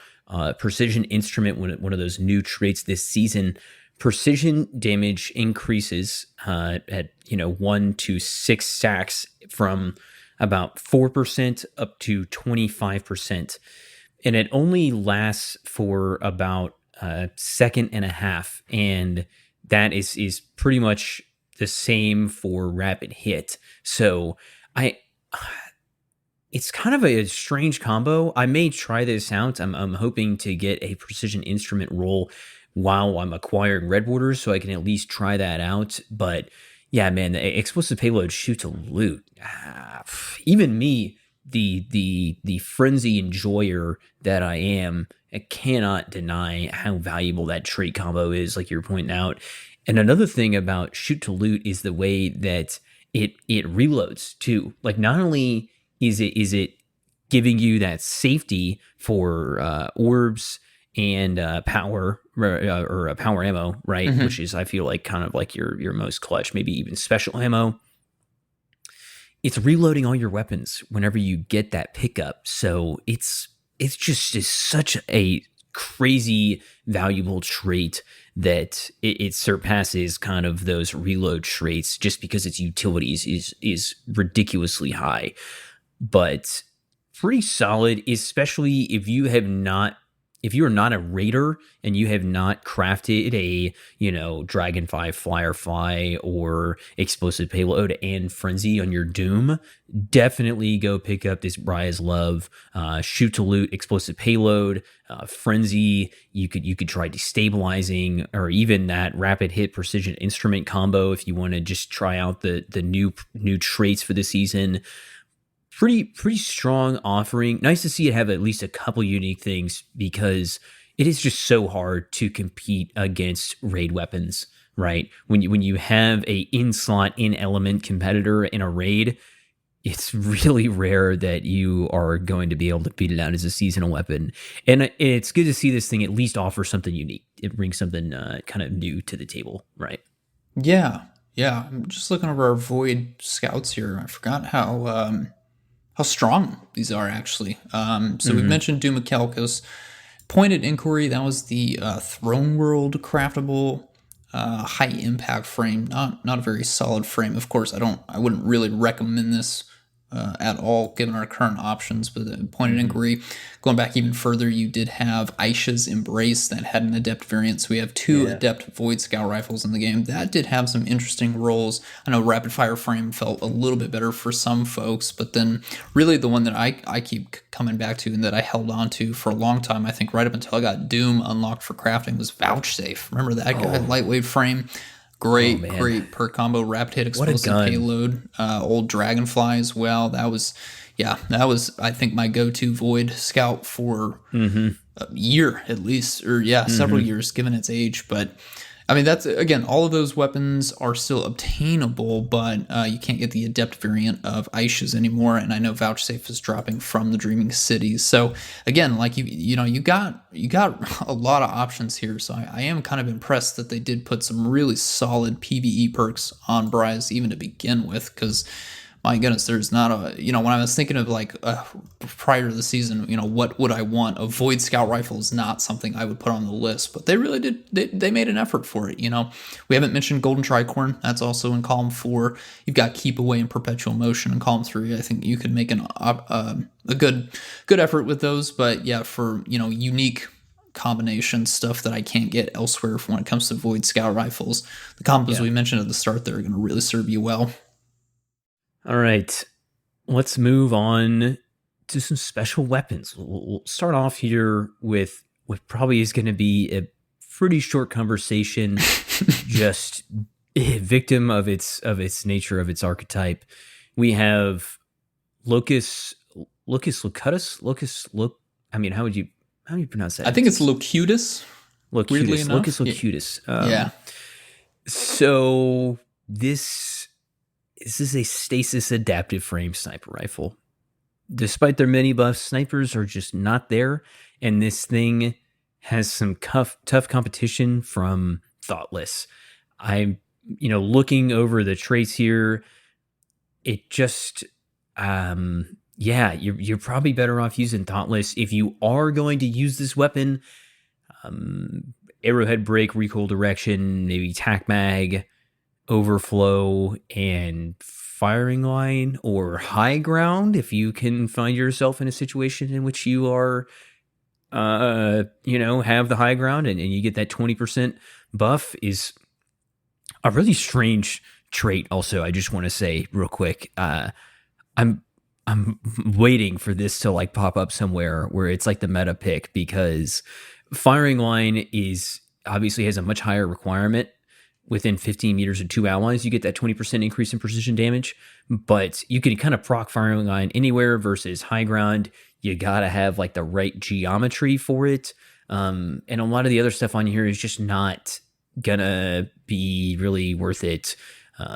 precision instrument, one of those new traits this season, precision damage increases at 1 to 6 stacks from about 4% up to 25%. And it only lasts for about a second and a half. And that is pretty much the same for rapid hit. So it's kind of a strange combo. I may try this out. I'm hoping to get a precision instrument roll while I'm acquiring red borders, so I can at least try that out. But yeah, man, the explosive payload shoot to loot. Even me, the frenzy enjoyer that I am, I cannot deny how valuable that trait combo is, like you're pointing out. And another thing about shoot to loot is the way that it reloads too. Like, not only is it giving you that safety for orbs and power or power ammo, right? Mm-hmm. Which is, I feel like, kind of like your most clutch, maybe even special ammo. It's reloading all your weapons whenever you get that pickup. So it's just such a crazy valuable trait that it surpasses kind of those reload traits just because its utilities is ridiculously high. But pretty solid, especially if you are not a raider and you have not crafted a, Dragonfly, Firefly, or explosive payload and frenzy on your Doom, definitely go pick up this Brya's Love, shoot to loot, explosive payload, frenzy. You could try destabilizing, or even that rapid hit precision instrument combo if you want to just try out the new traits for the season. Pretty strong offering. Nice to see it have at least a couple unique things, because it is just so hard to compete against raid weapons, right? When you have a in-slot, in-element competitor in a raid, it's really rare that you are going to be able to beat it out as a seasonal weapon. And it's good to see this thing at least offer something unique. It brings something kind of new to the table, right? Yeah. I'm just looking over our Void Scouts here. I forgot how strong these are, actually. So we've mentioned Doom of Calcus. Pointed Inquiry, that was the Throne World craftable high impact frame. Not a very solid frame. Of course, I wouldn't really recommend this at all given our current options, but the Pointed Inquiry, going back even further, you did have Aisha's Embrace that had an adept variant. So we have two adept Void Scout rifles in the game. That did have some interesting rolls. I know rapid fire frame felt a little bit better for some folks, but then really the one that I keep coming back to and that I held on to for a long time, I think right up until I got Doom unlocked for crafting, was Vouchsafe. Remember that guy? Lightweight frame. Great per combo, rapid hit, explosive payload, old Dragonfly as well. That was I think my go-to Void Scout for a year at least, or several years given its age. But I mean, that's, again, all of those weapons are still obtainable, but you can't get the adept variant of Aisha's anymore. And I know Vouchsafe is dropping from the Dreaming Cities. So again, like you got a lot of options here. So I am kind of impressed that they did put some really solid PvE perks on Brya's even to begin with, because my goodness, there's not a, when I was thinking of like prior to the season, what would I want? A Void Scout rifle is not something I would put on the list, but they really did. They made an effort for it. We haven't mentioned Golden Tricorn. That's also in column 4. You've got Keep Away and Perpetual Motion in column 3. I think you could make a good effort with those. But yeah, for unique combination stuff that I can't get elsewhere when it comes to Void Scout rifles, the combos we mentioned at the start there are going to really serve you well. All right, let's move on to some special weapons. We'll start off here with what probably is going to be a pretty short conversation, just victim of its nature, of its archetype. We have Locutus. I mean, how do you pronounce that? I think it's Locutus. Locus Locutus. Yeah. So this is a stasis adaptive frame sniper rifle. Despite their many buffs, snipers are just not there, and this thing has some tough competition from Thoughtless. I'm, looking over the traits here, it just, you're probably better off using Thoughtless if you are going to use this weapon. Arrowhead break, recoil direction, maybe tac mag, overflow, and firing line or high ground if you can find yourself in a situation in which you are have the high ground and you get that 20% buff is a really strange trait. Also, I just want to say real quick, I'm waiting for this to like pop up somewhere where it's like the meta pick, because firing line is obviously has a much higher requirement. Within 15 meters of 2 allies, you get that 20% increase in precision damage, but you can kind of proc firing line anywhere versus high ground. You got to have like the right geometry for it. And a lot of the other stuff on here is just not gonna be really worth it.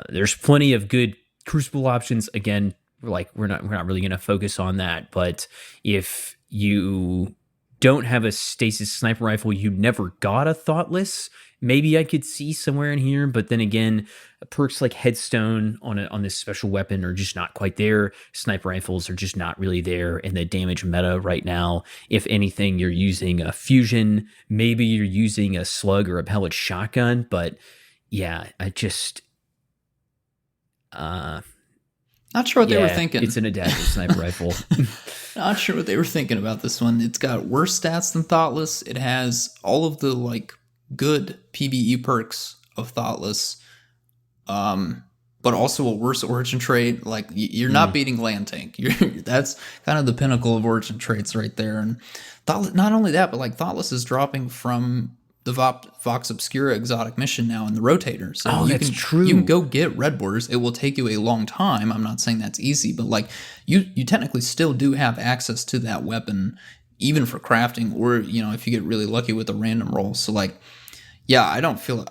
There's plenty of good crucible options. Again, we're not really gonna focus on that, but if you don't have a stasis sniper rifle, you never got a Thoughtless, maybe I could see somewhere in here, but then again, perks like Headstone on this special weapon are just not quite there. Sniper rifles are just not really there in the damage meta right now. If anything, you're using a fusion, maybe you're using a slug or a pellet shotgun, but yeah, I just not sure what they were thinking. It's an adaptive sniper rifle. Not sure what they were thinking about this one. It's got worse stats than Thoughtless. It has all of the good PvE perks of Thoughtless, but also a worse origin trait. Like you're not beating Land Tank. That's kind of the pinnacle of origin traits right there. And not only that, but like Thoughtless is dropping from the Vox Obscura exotic mission now in the rotator. So that's true. You can go get Red Borders. It will take you a long time. I'm not saying that's easy, but like you technically still do have access to that weapon, even for crafting, or if you get really lucky with a random roll. So like, yeah, I don't feel.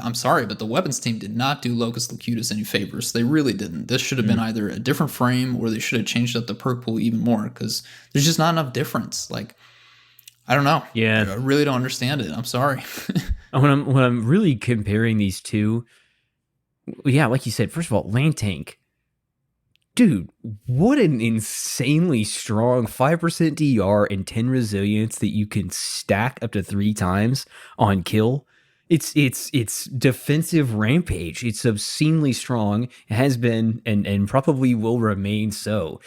I'm sorry, but the weapons team did not do Locus Locutus any favors. They really didn't. This should have been either a different frame, or they should have changed up the perk pool even more, because there's just not enough difference. Like, I don't know. Yeah, I really don't understand it. I'm sorry. when I'm really comparing these two, yeah, like you said, first of all, Land Tank. Dude, what an insanely strong 5% DR and 10 resilience that you can stack up to 3 times on kill. It's defensive rampage. It's obscenely strong. It has been and probably will remain so.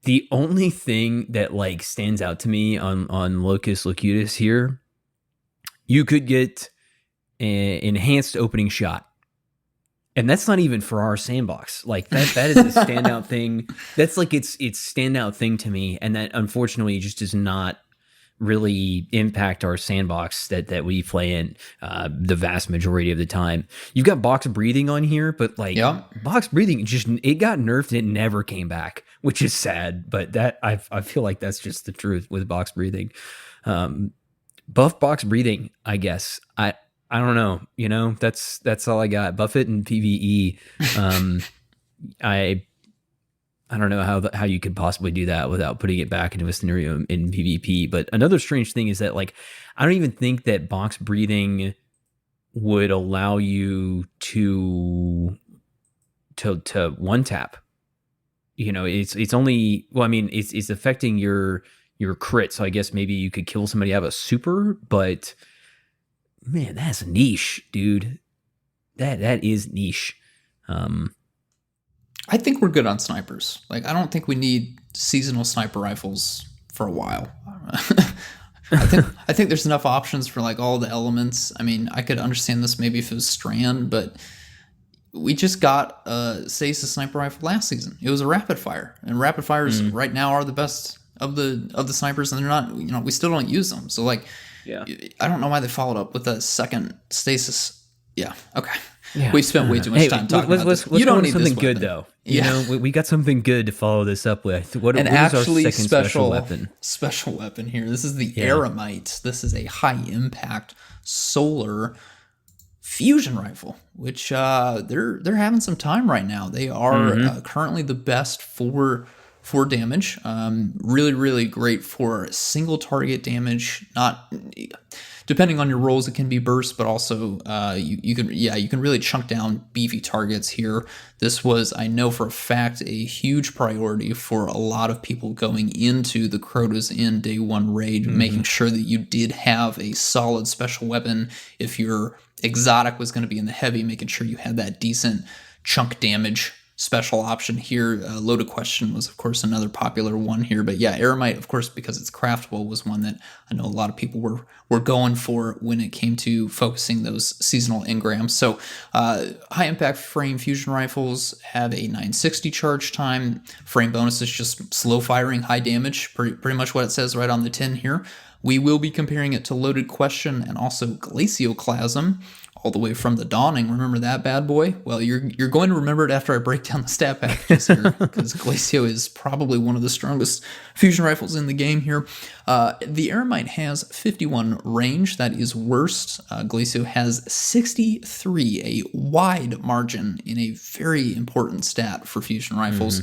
The only thing that stands out to me on Locus Locutus here, you could get an enhanced opening shot. And that's not even for our sandbox. Like that is a standout thing. That's its standout thing to me. And that unfortunately just does not really impact our sandbox that we play in the vast majority of the time. You've got box breathing on here, but box breathing it got nerfed and it never came back, which is sad. But that I feel like that's just the truth with box breathing. Buff box breathing, I guess. I don't know. That's all I got. Buffett and PvE. I I don't know how you could possibly do that without putting it back into a scenario in PvP. But another strange thing is that, like, I don't even think that box breathing would allow you to one tap. It's only, well, I mean, it's affecting your crit. So I guess maybe you could kill somebody out of a super, but man, that's niche, dude. That is niche. I think we're good on snipers. Like, I don't think we need seasonal sniper rifles for a while. I think there's enough options for like all the elements. I mean, I could understand this maybe if it was Strand, but we just got a Stasis sniper rifle last season. It was a rapid fire, and rapid fires right now are the best of the snipers, and they're not. We still don't use them. So like, Yeah. I don't know why they followed up with a second Stasis. Yeah. Okay. Yeah. We've spent way too much time talking about this. Let's You don't go need into something this good, weapon. though. We got something good to follow this up with. What is our second special weapon? Special weapon here. This is the Aeromite. This is a high impact solar fusion rifle, which they're having some time right now. They are currently the best for damage. Really, really great for single target damage. Not depending on your rolls, it can be burst, but also you can really chunk down beefy targets here. This was, I know for a fact, a huge priority for a lot of people going into the Crota's in day one raid, making sure that you did have a solid special weapon. If your exotic was going to be in the heavy, making sure you had that decent chunk damage special option here. Loaded Question was, of course, another popular one here. But yeah, Eremite, of course, because it's craftable, was one that I know a lot of people were going for when it came to focusing those seasonal engrams. So high impact frame fusion rifles have a 960 charge time. Frame bonus is just slow firing, high damage, pretty much what it says right on the tin here. We will be comparing it to Loaded Question and also Glacioclasm, all the way from the Dawning. Remember that bad boy? Well, you're going to remember it after I break down the stat packages here, because Glacio is probably one of the strongest fusion rifles in the game here. The Aeromite has 51 range. That is worst. Glacio has 63, a wide margin in a very important stat for fusion rifles.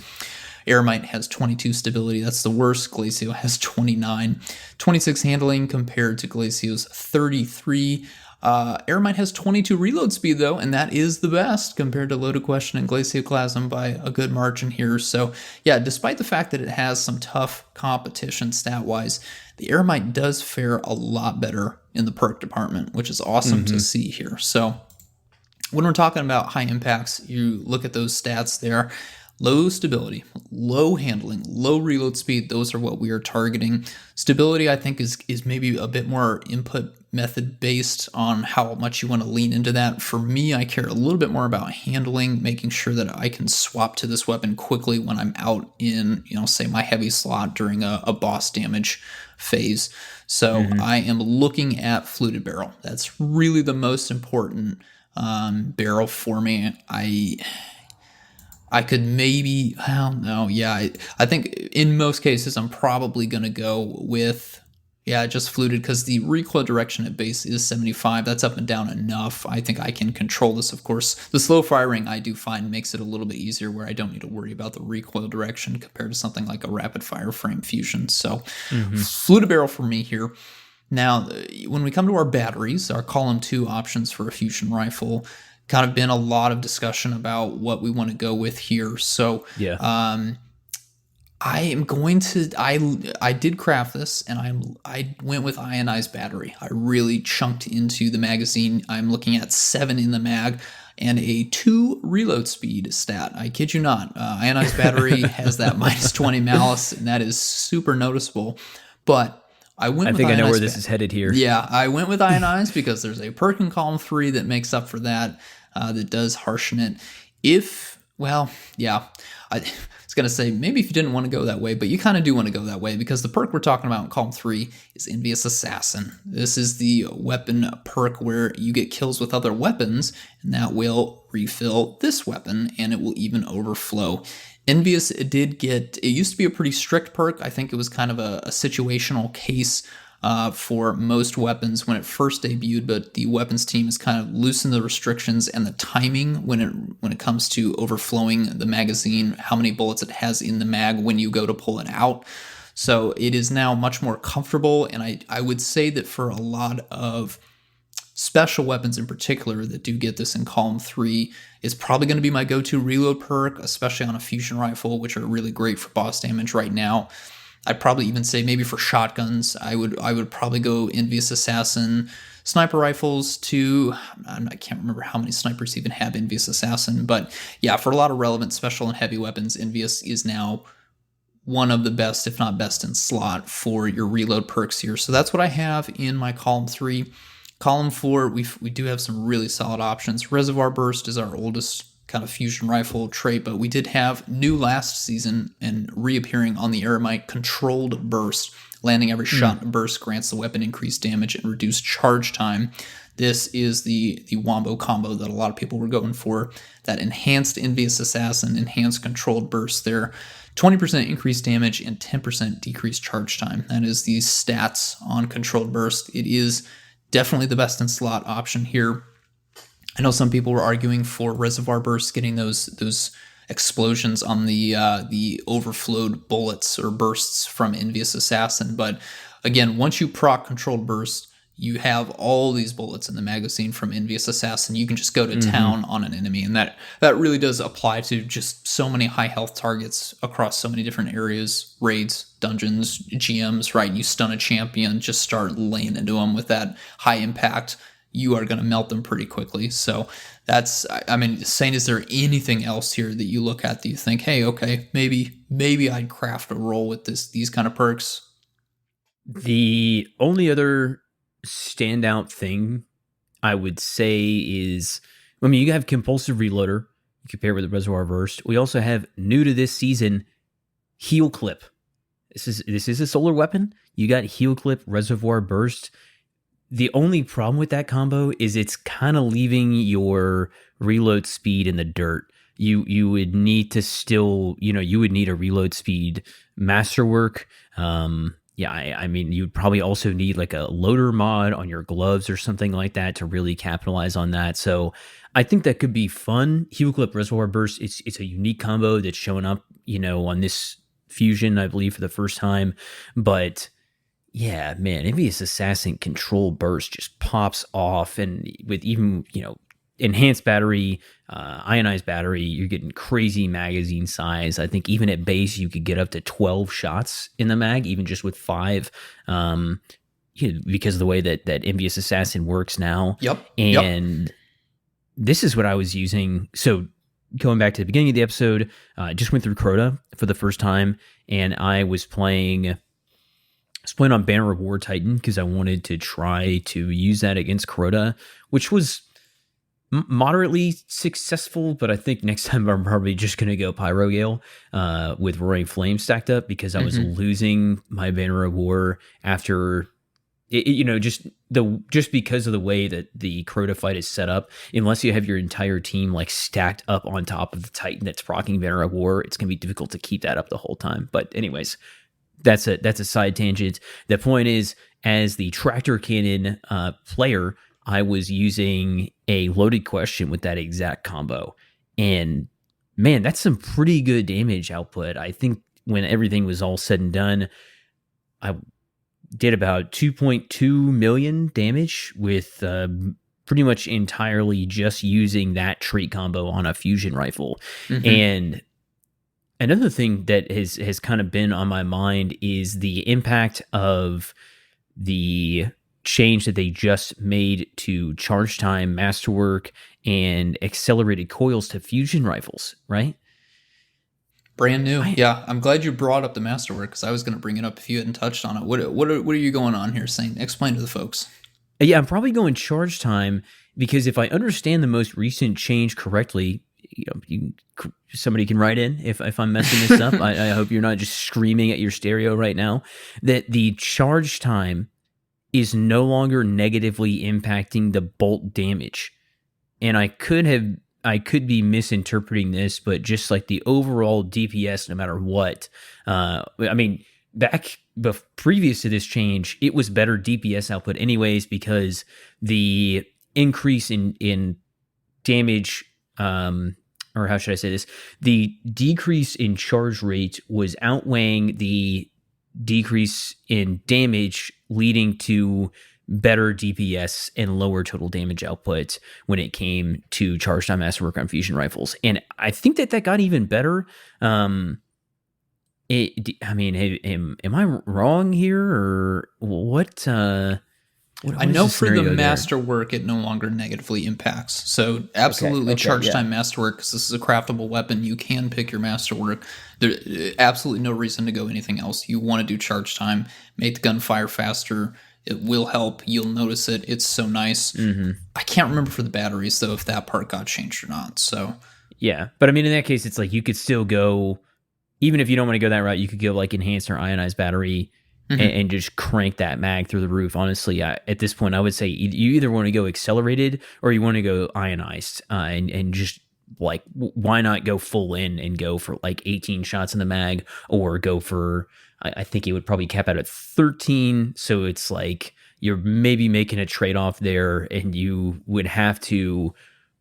Aeromite has 22 stability. That's the worst. Glacio has 29. 26 handling compared to Glacio's 33. Aeromite has 22 reload speed, though, and that is the best compared to Loaded Question and Glacioclasm by a good margin here. So, yeah, despite the fact that it has some tough competition stat-wise, the Aeromite does fare a lot better in the perk department, which is awesome to see here. So, when we're talking about high impacts, you look at those stats there. Low stability, low handling, low reload speed, those are what we are targeting. Stability, I think, is maybe a bit more input method based on how much you want to lean into that. For me, I care a little bit more about handling, making sure that I can swap to this weapon quickly when I'm out in, say my heavy slot during a boss damage phase. So I am looking at fluted barrel. That's really the most important barrel for me. I could maybe, I think in most cases I'm probably going to go with, just fluted, because the recoil direction at base is 75. That's up and down enough. I think I can control this, of course. The slow firing I do find makes it a little bit easier, where I don't need to worry about the recoil direction compared to something like a rapid fire frame fusion. So fluted barrel for me here. Now, when we come to our batteries, our column 2 options for a fusion rifle, kind of been a lot of discussion about what we want to go with here. So I am going to, I did craft this, and I went with ionized battery. I really chunked into the magazine. I'm looking at 7 in the mag and a 2 reload speed stat. I kid you not. Ionized battery has that minus 20 malice, and that is super noticeable. But I think I know where this is headed here. Yeah, I went with ionized because there's a perk in column 3 that makes up for that, that does harshen it. I was going to say, maybe if you didn't want to go that way, but you kind of do want to go that way, because the perk we're talking about in column 3 is Envious Assassin. This is the weapon perk where you get kills with other weapons, and that will refill this weapon, and it will even overflow. Envious, it used to be a pretty strict perk. I think it was kind of a situational case for most weapons when it first debuted, but the weapons team has kind of loosened the restrictions and the timing when it comes to overflowing the magazine, how many bullets it has in the mag when you go to pull it out. So it is now much more comfortable, and I would say that for a lot of special weapons in particular that do get this in column 3 is probably going to be my go-to reload perk, especially on a fusion rifle, which are really great for boss damage right now. I'd probably even say maybe for shotguns, I would probably go Envious Assassin. Sniper rifles too. I can't remember how many snipers even have Envious Assassin, but yeah, for a lot of relevant special and heavy weapons, Envious is now one of the best, if not best in slot for your reload perks here. So that's what I have in my column 3. Column 4, we do have some really solid options. Reservoir Burst is our oldest kind of fusion rifle trait, but we did have new last season and reappearing on the Eremite Controlled Burst. Landing every shot in a burst grants the weapon increased damage and reduced charge time. This is the wombo combo that a lot of people were going for. That enhanced Envious Assassin, enhanced Controlled Burst there. 20% increased damage and 10% decreased charge time. That is the stats on Controlled Burst. It is definitely the best in slot option here. I know some people were arguing for Reservoir Burst, getting those explosions on the overflowed bullets or bursts from Envious Assassin, but again, once you proc Controlled Burst, you have all these bullets in the magazine from Envious Assassin. You can just go to town on an enemy, and that really does apply to just so many high health targets across so many different areas, raids, dungeons, GMs, right? You stun a champion, just start laying into them with that high impact. You are going to melt them pretty quickly. So that's, I mean, Saint, is there anything else here that you look at that you think, hey, okay, maybe I'd craft a roll with these kind of perks? The only other standout thing I would say is, I mean, you have Compulsive Reloader, you compare with the Reservoir Burst. We also have, new to this season, Heal Clip. This is a solar weapon. You got Heal Clip, Reservoir Burst. The only problem with that combo is it's kind of leaving your reload speed in the dirt. You would need to still, you would need a reload speed masterwork. I mean, you'd probably also need like a loader mod on your gloves or something like that to really capitalize on that. So I think that could be fun. Heal Clip, Reservoir Burst, it's a unique combo that's showing up, on this fusion, I believe, for the first time. But yeah, man, Envious Assassin Control Burst just pops off, and with even, enhanced battery, ionized battery, you're getting crazy magazine size. I think even at base, you could get up to 12 shots in the mag, even just with 5, because of the way that Envious Assassin works now. Yep. And this is what I was using. So going back to the beginning of the episode, I just went through Crota for the first time, and I was playing on Banner of War Titan because I wanted to try to use that against Crota, which was moderately successful, but I think next time I'm probably just going to go Pyro Gale with Roaring Flame stacked up, because I was losing my Banner of War after, just because of the way that the Crota fight is set up. Unless you have your entire team like stacked up on top of the Titan that's proccing Banner of War, it's going to be difficult to keep that up the whole time. But anyways, that's a side tangent. The point is, as the tractor cannon player, I was using a loaded question with that exact combo. And man, that's some pretty good damage output. I think when everything was all said and done, I did about 2.2 million damage with pretty much entirely just using that trait combo on a fusion rifle. And another thing that has kind of been on my mind is the impact of the change that they just made to charge time, masterwork, and accelerated coils to fusion rifles, right? Brand new. Yeah, I'm glad you brought up the masterwork, because I was going to bring it up if you hadn't touched on it. What are you going on here, Saint? Explain to the folks. Yeah, I'm probably going charge time, because if I understand the most recent change correctly, somebody can write in if I'm messing this up. I hope you're not just screaming at your stereo right now. That the charge time is no longer negatively impacting the bolt damage. And I could be misinterpreting this, but just like the overall DPS, no matter what, I mean, previous to this change, it was better DPS output anyways, because the increase in damage, or how should I say this? The decrease in charge rate was outweighing the decrease in damage, leading to better DPS and lower total damage output when it came to charge time masterwork on fusion rifles. And I think that got even better. Am I wrong here, or what? I know for the masterwork, it no longer negatively impacts. So absolutely charge time masterwork, because this is a craftable weapon. You can pick your masterwork. There's absolutely no reason to go anything else. You want to do charge time, make the gun fire faster. It will help. You'll notice it. It's so nice. Mm-hmm. I can't remember for the batteries, though, if that part got changed or not. So yeah, but I mean, in that case, it's like you could still go, even if you don't want to go that route, you could go like enhanced or ionized battery. Mm-hmm. And just crank that mag through the roof. Honestly, at this point, I would say you either want to go accelerated or you want to go ionized, and just like, why not go full in and go for like 18 shots in the mag, or go for, I think it would probably cap out at 13. So it's like you're maybe making a trade-off there, and you would have to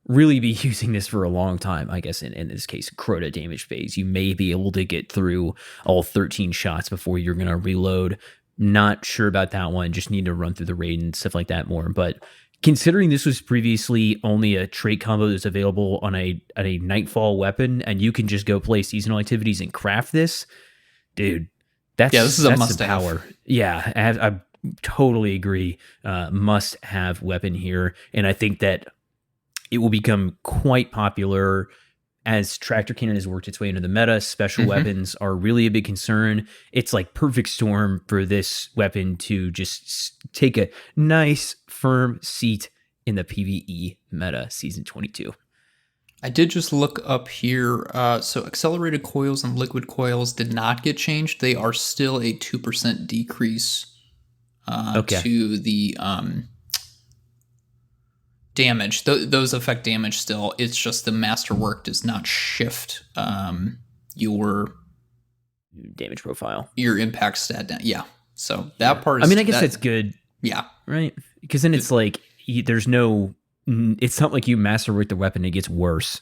really be using this for a long time. I guess in this case, Crota damage phase, you may be able to get through all 13 shots before you're going to reload. Not sure about that one. Just need to run through the raid and stuff like that more. But considering this was previously only a trait combo that's available on a Nightfall weapon, and you can just go play seasonal activities and craft this, dude, this is a must-have. Yeah, I totally agree. Must-have weapon here. And I think that it will become quite popular as Tractor Cannon has worked its way into the meta. Special weapons are really a big concern. It's like perfect storm for this weapon to just take a nice, firm seat in the PvE meta season 22. I did just look up here. So accelerated coils and liquid coils did not get changed. They are still a 2% decrease to the damage. Those affect damage still. It's just the masterwork does not shift your damage profile, your impact stat down. Yeah. So that part is, I mean, I guess that's good. Yeah. Right. Because then it's like, there's no, it's not like you masterwork the weapon, it gets worse.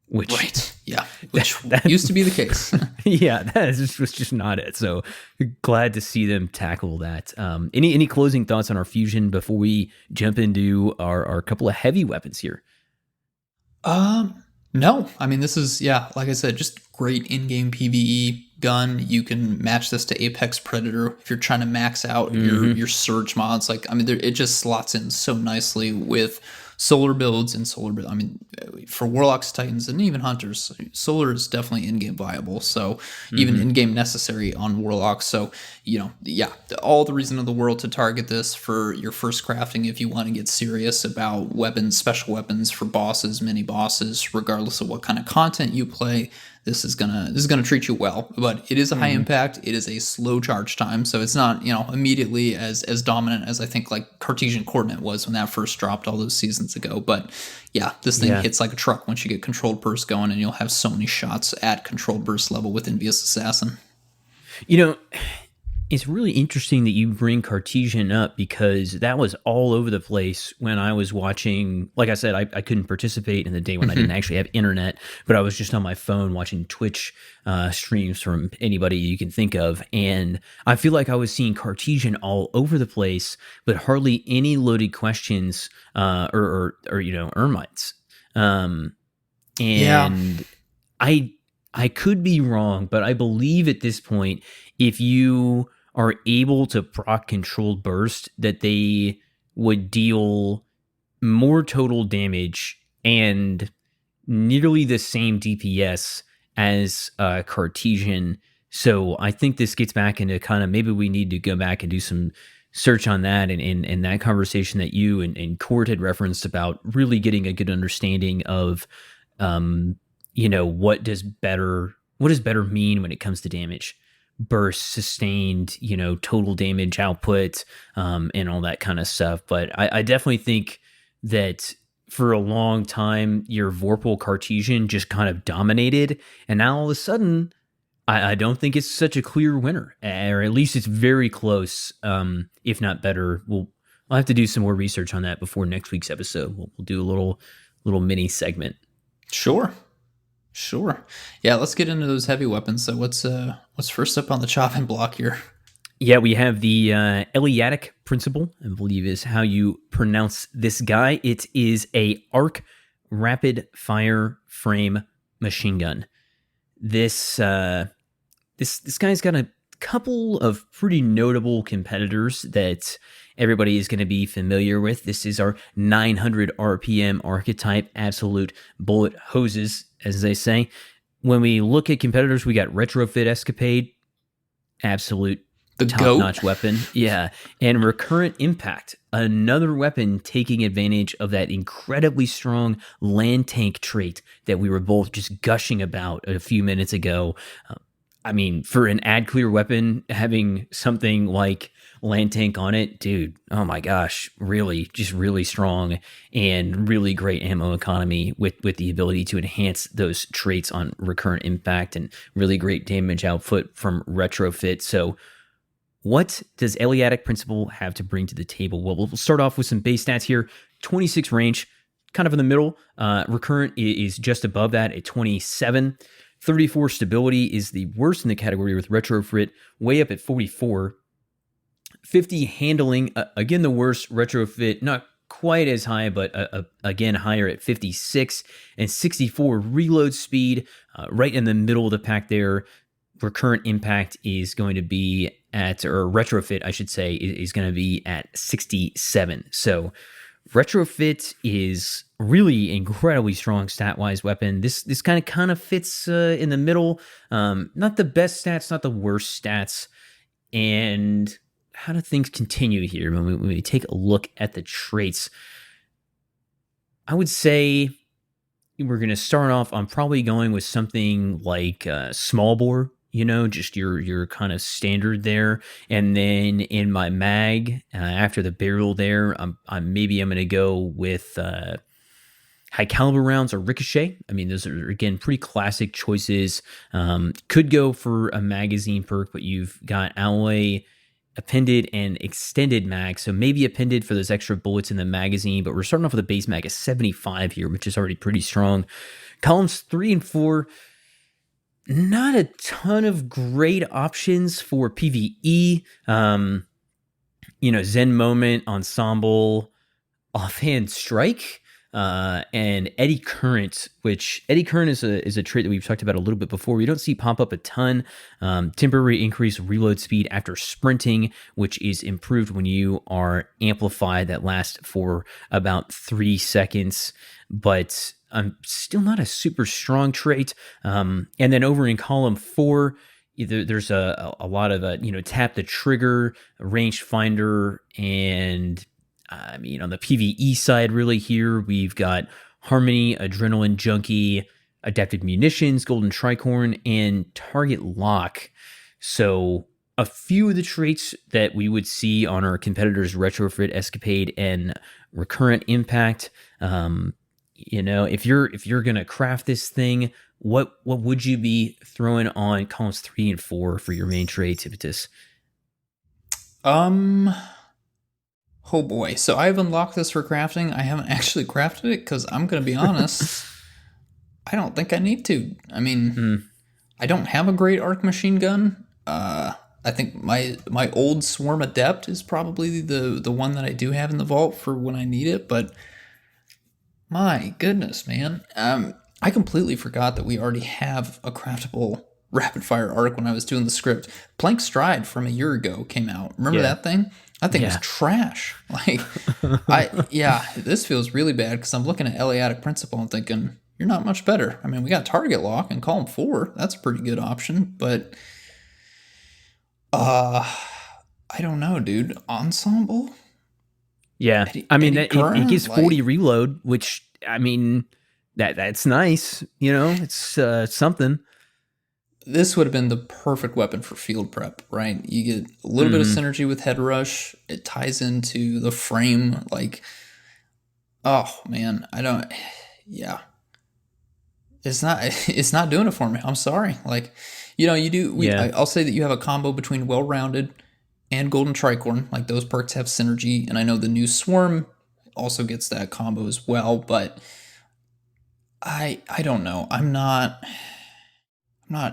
Which, right. Yeah. Which used to be the case. Yeah. That was just not it. So glad to see them tackle that. Any closing thoughts on our fusion before we jump into our couple of heavy weapons here? No. I mean, this is, like I said, just great in-game PvE gun. You can match this to Apex Predator if you're trying to max out your surge mods. Like, I mean, it just slots in so nicely with solar builds and I mean, for Warlocks, Titans, and even Hunters, solar is definitely in-game viable. So even in-game necessary on Warlocks. So, all the reason in the world to target this for your first crafting if you want to get serious about weapons, special weapons for bosses, mini bosses, regardless of what kind of content you play. This is gonna treat you well, but it is a high impact. It is a slow charge time, so it's not immediately as dominant as I think like Cartesian Coordinate was when that first dropped all those seasons ago. But this thing hits like a truck once you get controlled burst going, and you'll have so many shots at controlled burst level with Envious Assassin. It's really interesting that you bring Cartesian up, because that was all over the place when I was watching. Like I said, I couldn't participate in the day when I didn't actually have internet, but I was just on my phone watching Twitch streams from anybody you can think of. And I feel like I was seeing Cartesian all over the place, but hardly any loaded questions or Eremites. I could be wrong, but I believe at this point, if you are able to proc controlled burst, that they would deal more total damage and nearly the same DPS as Cartesian. So I think this gets back into kind of, maybe we need to go back and do some search on that, and that conversation that you and Court had referenced about really getting a good understanding of what does better mean when it comes to damage, burst, sustained, total damage output, and all that kind of stuff. But I definitely think that for a long time, your Vorpal Cartesian just kind of dominated, and now all of a sudden I don't think it's such a clear winner, or at least it's very close, if not better. I'll have to do some more research on that before next week's episode. We'll do a little mini segment. Sure. Yeah, let's get into those heavy weapons. So what's first up on the chopping block here? Yeah, we have the Eliotic principle, I believe is how you pronounce this guy. It is a arc rapid fire frame machine gun. This guy's got a couple of pretty notable competitors that everybody is going to be familiar with. This is our 900 RPM archetype, absolute bullet hoses, as they say. When we look at competitors, we got Retrofit Escapade, absolute the top-notch weapon. Yeah. And Recurrent Impact, another weapon taking advantage of that incredibly strong land tank trait that we were both just gushing about a few minutes ago. I mean, for an ad clear weapon, having something like land tank on it, dude, oh my gosh, really, just really strong and really great ammo economy with the ability to enhance those traits on Recurrent Impact and really great damage output from Retrofit. So what does Eliotic Principle have to bring to the table? Well, we'll start off with some base stats here. 26 range, kind of in the middle. Recurrent is just above that at 27. 34 stability is the worst in the category with Retrofit, way up at 44. 50 handling, again the worst. Retrofit, not quite as high, but again higher at 56. And 64 reload speed, right in the middle of the pack there. Recurrent Impact is going to be at, or Retrofit, I should say, is going to be at 67. So Retrofit is really incredibly strong stat-wise weapon. This kind of fits in the middle. Not the best stats, not the worst stats. And how do things continue here when we take a look at the traits? I would say we're going to start off, I'm probably going with something like small bore, just your kind of standard there. And then in my mag, after the barrel there, I'm going to go with high caliber rounds or ricochet. I mean, those are, again, pretty classic choices. Could go for a magazine perk, but you've got alloy, appended, and extended mag. So maybe appended for those extra bullets in the magazine, but we're starting off with a base mag of 75 here, which is already pretty strong. Columns 3 and 4, not a ton of great options for PvE. Zen Moment, Ensemble, Offhand Strike, and Eddy Current, which Eddy Current is a trait that we've talked about a little bit before. We don't see pop up a ton. Temporary increase reload speed after sprinting, which is improved when you are amplified. That lasts for about 3 seconds, but still not a super strong trait. And then over in column 4, there's a lot of tap the trigger, range finder, and on the PvE side, really here, we've got Harmony, Adrenaline Junkie, Adapted Munitions, Golden Tricorn, and Target Lock. So a few of the traits that we would see on our competitors' Retrofit Escapade and Recurrent Impact. If you're gonna craft this thing, what would you be throwing on columns 3 and 4 for your main traits, Impetus? Oh boy. So I've unlocked this for crafting. I haven't actually crafted it because I'm going to be honest, I don't think I need to. I mean, I don't have a great arc machine gun. I think my old Swarm Adept is probably the one that I do have in the vault for when I need it. But my goodness, man. I completely forgot that we already have a craftable rapid fire arc when I was doing the script. Plank Stride from a year ago came out. Remember that thing? That thing was trash. This feels really bad because I'm looking at Eliotic Principle and thinking, you're not much better. I mean, we got Target Lock in column 4. That's a pretty good option, but I don't know, dude. Ensemble? Yeah. It gives 40 reload, which, that's nice. It's something. This would have been the perfect weapon for field prep, right? You get a little bit of synergy with Head Rush. It ties into the frame. it's not doing it for me. I'm sorry. Like, you do. I'll say that you have a combo between well-rounded and golden tricorn. Like those perks have synergy, and I know the new swarm also gets that combo as well. But I don't know. I'm not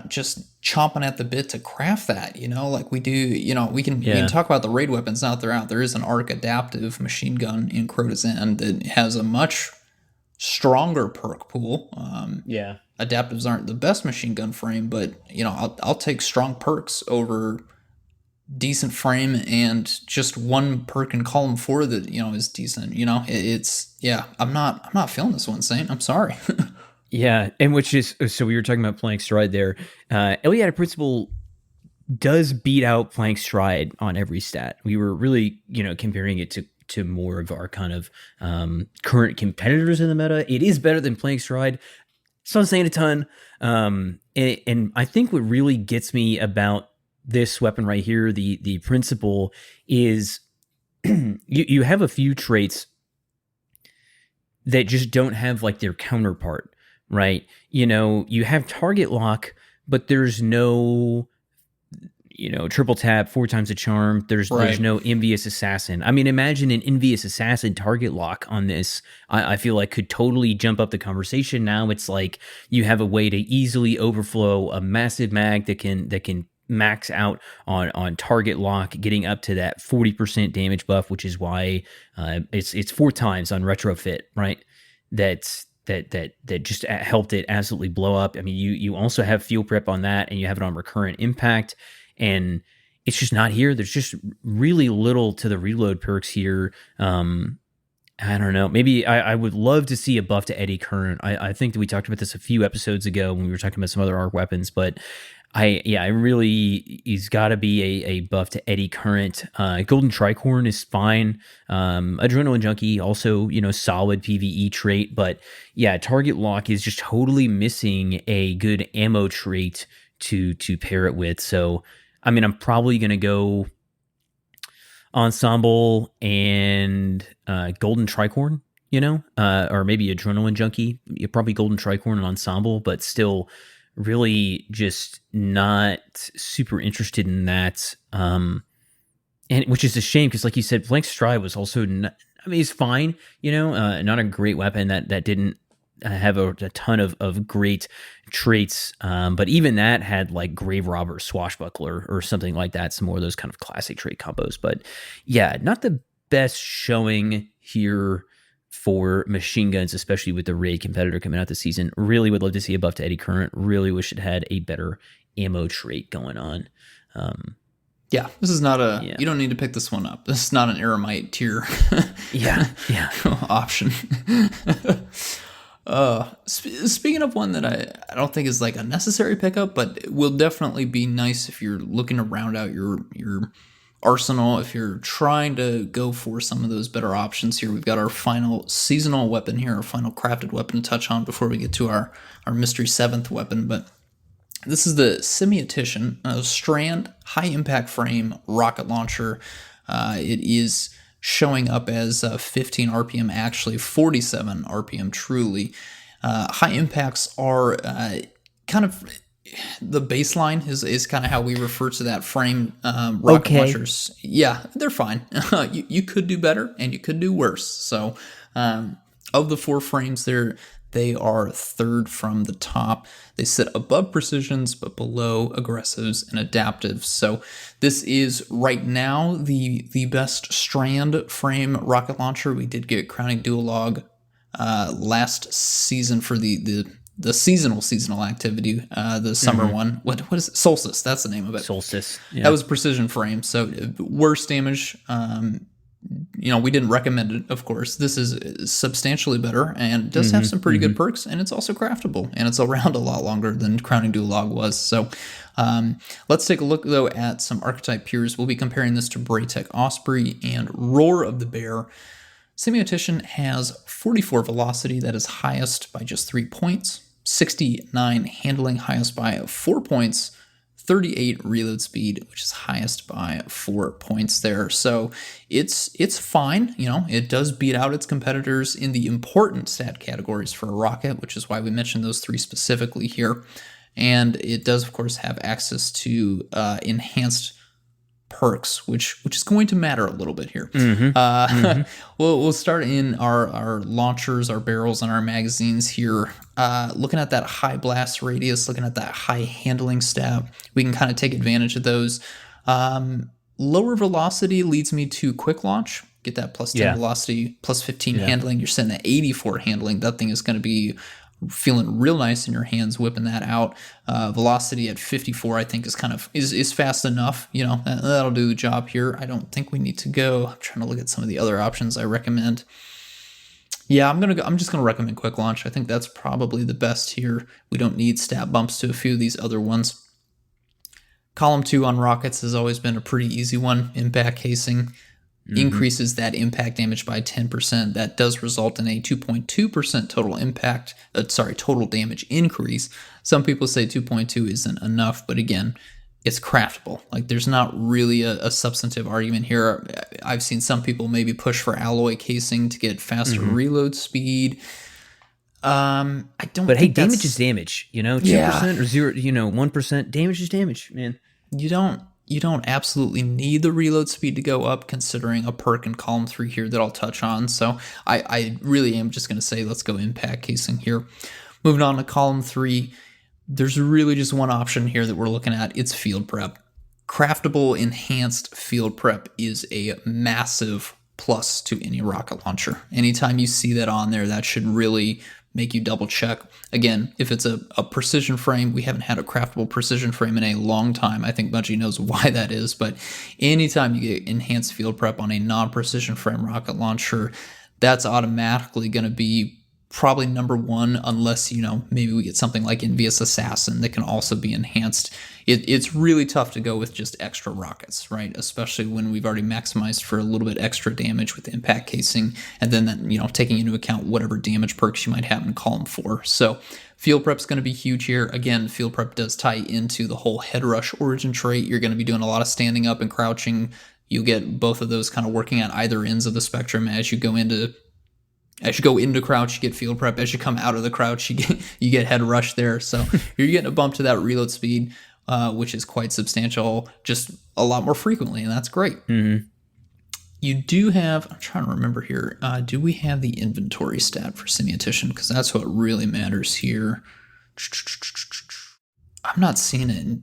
just chomping at the bit to craft that. Like we do. We can talk about the raid weapons out there. There is an arc adaptive machine gun in Crota's End that has a much stronger perk pool. Adaptives aren't the best machine gun frame, but I'll take strong perks over decent frame and just one perk in column 4 that is decent. I'm not feeling this one, Saint. I'm sorry. Yeah, and which is, so we were talking about Plank Stride there. Eliotic Principle does beat out Plank Stride on every stat. We were really comparing it to more of our kind of current competitors in the meta. It is better than Plank Stride. It's not saying a ton. And I think what really gets me about this weapon right here, the Principle, is you have a few traits that just don't have like their counterpart, right? You have target lock, but there's no triple tap, 4 times a charm. There's no envious assassin. I mean, imagine an envious assassin target lock on this. I feel like could totally jump up the conversation. Now it's like you have a way to easily overflow a massive mag that can max out on target lock, getting up to that 40% damage buff, which is why it's 4 times on retrofit, right? That just helped it absolutely blow up. I mean, you also have fuel prep on that, and you have it on recurrent impact. And it's just not here. There's just really little to the reload perks here. I don't know. Maybe I would love to see a buff to Eddy Current. I think that we talked about this a few episodes ago when we were talking about some other arc weapons, but he's got to be a buff to Eddy Current. Golden Tricorn is fine. Adrenaline Junkie, also, solid PvE trait, but yeah, target lock is just totally missing a good ammo trait to pair it with. So, I mean, I'm probably going to go Ensemble and Golden Tricorn, or maybe Adrenaline Junkie. Probably Golden Tricorn and Ensemble, but still really just not super interested in that. And which is a shame because, like you said, Blank Stride was also not, I mean, it's fine, not a great weapon that didn't have a ton of great traits, but even that had like Grave Robber, Swashbuckler, or something like that, some more of those kind of classic trait combos. But yeah, not the best showing here for machine guns, especially with the raid competitor coming out this season. Really would love to see a buff to Eddy Current. Really wish it had a better ammo trait going on. Yeah, this is not you don't need to pick this one up. This is not an Aeromite tier option. Speaking of one that I don't think is like a necessary pickup, but it will definitely be nice if you're looking to round out your arsenal, if you're trying to go for some of those better options here. We've got our final seasonal weapon here, our final crafted weapon to touch on before we get to our mystery 7th weapon, but this is the Semiotician, strand, high impact frame, rocket launcher. It is showing up as 15 RPM, actually 47 RPM truly. High impacts are kind of the baseline is kind of how we refer to that frame. Rocket launchers, yeah, they're fine. You could do better and you could do worse. So of the 4 frames there, they are 3rd from the top. They sit above precisions, but below aggressives and adaptives. So this is right now the best strand frame rocket launcher. We did get crowning duologue last season for the seasonal activity, the summer one. What is it? Solstice. That's the name of it. Solstice. Yeah. That was precision frame. So worse damage. We didn't recommend it, of course. This is substantially better and does have some pretty good perks, and it's also craftable, and it's around a lot longer than Crowning Duologue was. So let's take a look, though, at some archetype peers. We'll be comparing this to Braytech Osprey and Roar of the Bear. Semiotician has 44 velocity, that is highest by just 3 points, 69 handling, highest by 4 points, 38 reload speed, which is highest by 4 points there. So it's fine. It does beat out its competitors in the important stat categories for a rocket, which is why we mentioned those 3 specifically here. And it does, of course, have access to enhanced perks, which is going to matter a little bit here. We'll start in our launchers, our barrels, and our magazines here. Looking at that high blast radius, looking at that high handling stat, we can kind of take advantage of those. Lower velocity leads me to quick launch. Get that plus 10 velocity, plus 15 handling. You're sitting at 84 handling. That thing is going to be feeling real nice in your hands, whipping that out. Velocity at 54, I think, is fast enough. That'll do the job here. I don't think we need to go. I'm trying to look at some of the other options I recommend. Yeah, I'm just gonna recommend quick launch. I think that's probably the best here. We don't need stat bumps to a few of these other ones. Column 2 on rockets has always been a pretty easy one. Impact casing increases that impact damage by 10%. That does result in a 2.2% total damage increase. Some people say 2.2 isn't enough, but again, it's craftable. Like, there's not really a substantive argument here. I've seen some people maybe push for alloy casing to get faster reload speed. I don't. But hey, damage is damage. 2% or 0. 1% damage is damage, man. You don't absolutely need the reload speed to go up, considering a perk in column 3 here that I'll touch on. So I really am just going to say let's go impact casing here. Moving on to column 3, there's really just one option here that we're looking at. It's field prep. Craftable enhanced field prep is a massive plus to any rocket launcher. Anytime you see that on there, that should really make you double check. Again, if it's a precision frame, we haven't had a craftable precision frame in a long time. I think Bungie knows why that is, but anytime you get enhanced field prep on a non-precision frame rocket launcher, that's automatically going to be probably number 1, unless, maybe we get something like Envious Assassin that can also be enhanced. It's really tough to go with just extra rockets, right? Especially when we've already maximized for a little bit extra damage with impact casing, and then that, taking into account whatever damage perks you might have in column 4. So field prep's going to be huge here. Again, field prep does tie into the whole head rush origin trait. You're going to be doing a lot of standing up and crouching. You'll get both of those kind of working at either ends of the spectrum as you go into crouch, you get field prep. As you come out of the crouch, you get head rush there. So you're getting a bump to that reload speed, which is quite substantial, just a lot more frequently, and that's great. You do have, I'm trying to remember here, do we have the inventory stat for Semiotician? Because that's what really matters here. I'm not seeing it in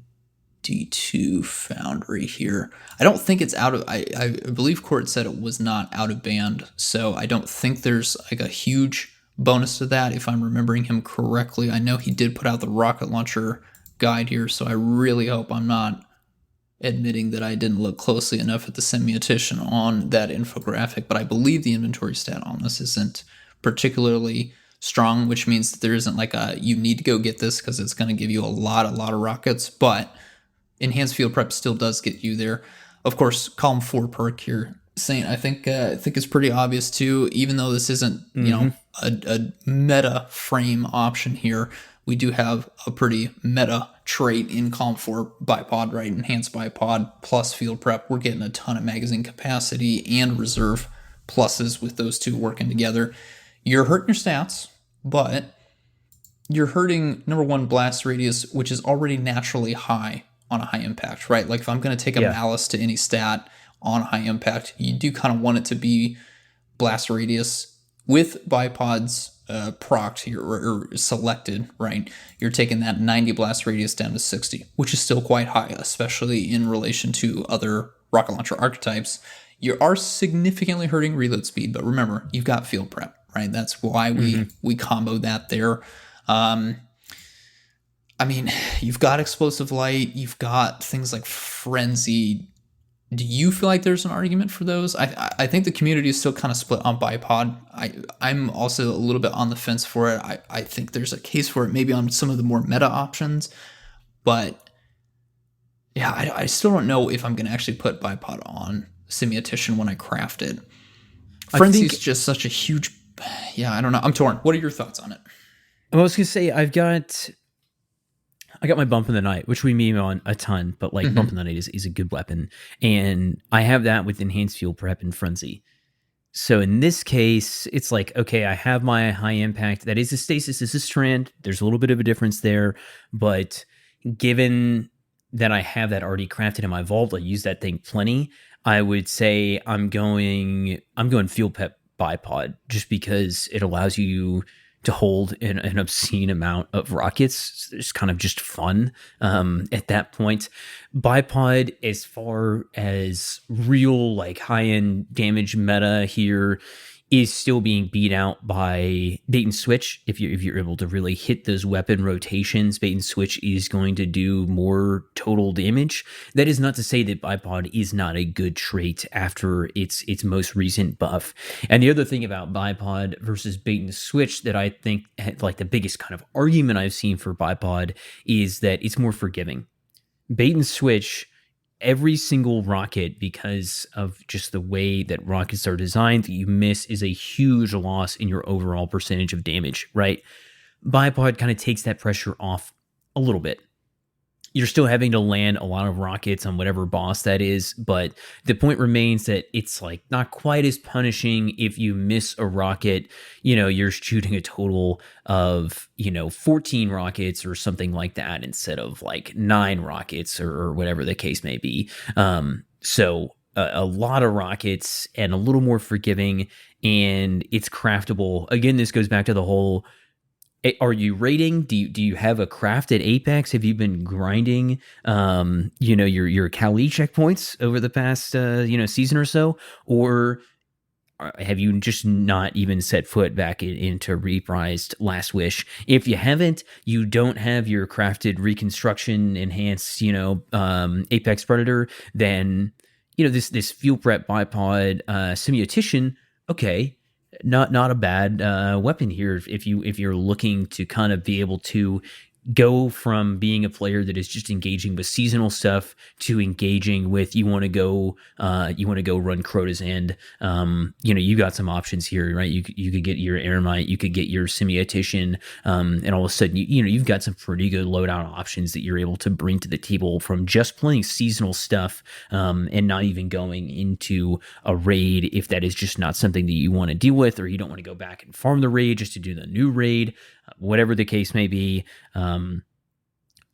D2 Foundry here. I don't think it's out of, I believe Court said it was not out of band, so I don't think there's like a huge bonus to that, if I'm remembering him correctly. I know he did put out the rocket launcher guide here, so I really hope I'm not admitting that I didn't look closely enough at the Semiotician on that infographic, but I believe the inventory stat on this isn't particularly strong, which means that there isn't like you need to go get this because it's going to give you a lot of rockets, but enhanced field prep still does get you there. Of course, column 4 perk here, Saint, I think it's pretty obvious too, even though this isn't, a meta frame option here. We do have a pretty meta trait in column 4 bipod, right? Enhanced bipod plus field prep. We're getting a ton of magazine capacity and reserve pluses with those two working together. You're hurting your stats, but you're hurting, number 1, blast radius, which is already naturally high on a high impact, right? Like if I'm going to take a malice to any stat on high impact, you do kind of want it to be blast radius with bipods procced here or selected, right? You're taking that 90 blast radius down to 60, which is still quite high, especially in relation to other rocket launcher archetypes. You are significantly hurting reload speed, but remember, you've got field prep, right? That's why we combo that there. I mean, you've got explosive light, you've got things like frenzy. Do you feel like there's an argument for those? I think the community is still kind of split on bipod. I'm also a little bit on the fence for it. I think there's a case for it maybe on some of the more meta options, but yeah, I still don't know if I'm going to actually put bipod on Semiotician when I craft it. Frenzy is just such a huge, I don't know. I'm torn. What are your thoughts on it? I was going to say, I got my Bump in the Night, which we meme on a ton, but like Bump in the Night is a good weapon. And I have that with Enhanced Fuel Prep and Frenzy. So in this case, it's like, okay, I have my high impact. That is a stasis, is a strand. There's a little bit of a difference there. But given that I have that already crafted in my vault, I use that thing plenty. I would say I'm going Fuel Prep Bipod just because it allows you to hold an obscene amount of rockets. It's kind of just fun at that point. Bipod, as far as real like high-end damage meta here, is still being beat out by bait and switch. If you're able to really hit those weapon rotations, bait and switch is going to do more total damage. That is not to say that Bipod is not a good trait after its most recent buff. And the other thing about Bipod versus bait and switch that I think like the biggest kind of argument I've seen for Bipod is that it's more forgiving. Bait and switch, every single rocket, because of just the way that rockets are designed, that you miss is a huge loss in your overall percentage of damage, right? Bipod kind of takes that pressure off a little bit. You're still having to land a lot of rockets on whatever boss that is, but the point remains that it's like not quite as punishing if you miss a rocket. You're shooting a total of 14 rockets or something like that instead of like 9 rockets or whatever the case may be. So a lot of rockets and a little more forgiving, and it's craftable. Again, this goes back to the whole, are you raiding? Do you have a crafted Apex? Have you been grinding, your Kali checkpoints over the past, season or so? Or have you just not even set foot back into reprised Last Wish? If you haven't, you don't have your crafted reconstruction enhanced, Apex Predator, then, this fuel prep bipod, Semiotician, okay, not a bad weapon here if you're looking to kind of be able to go from being a player that is just engaging with seasonal stuff to engaging with you want to go run Crota's End. You got some options here, right? You could get your Eremite, you could get your Semiotician, and all of a sudden you've got some pretty good loadout options that you're able to bring to the table from just playing seasonal stuff, and not even going into a raid if that is just not something that you want to deal with, or you don't want to go back and farm the raid just to do the new raid. Whatever the case may be,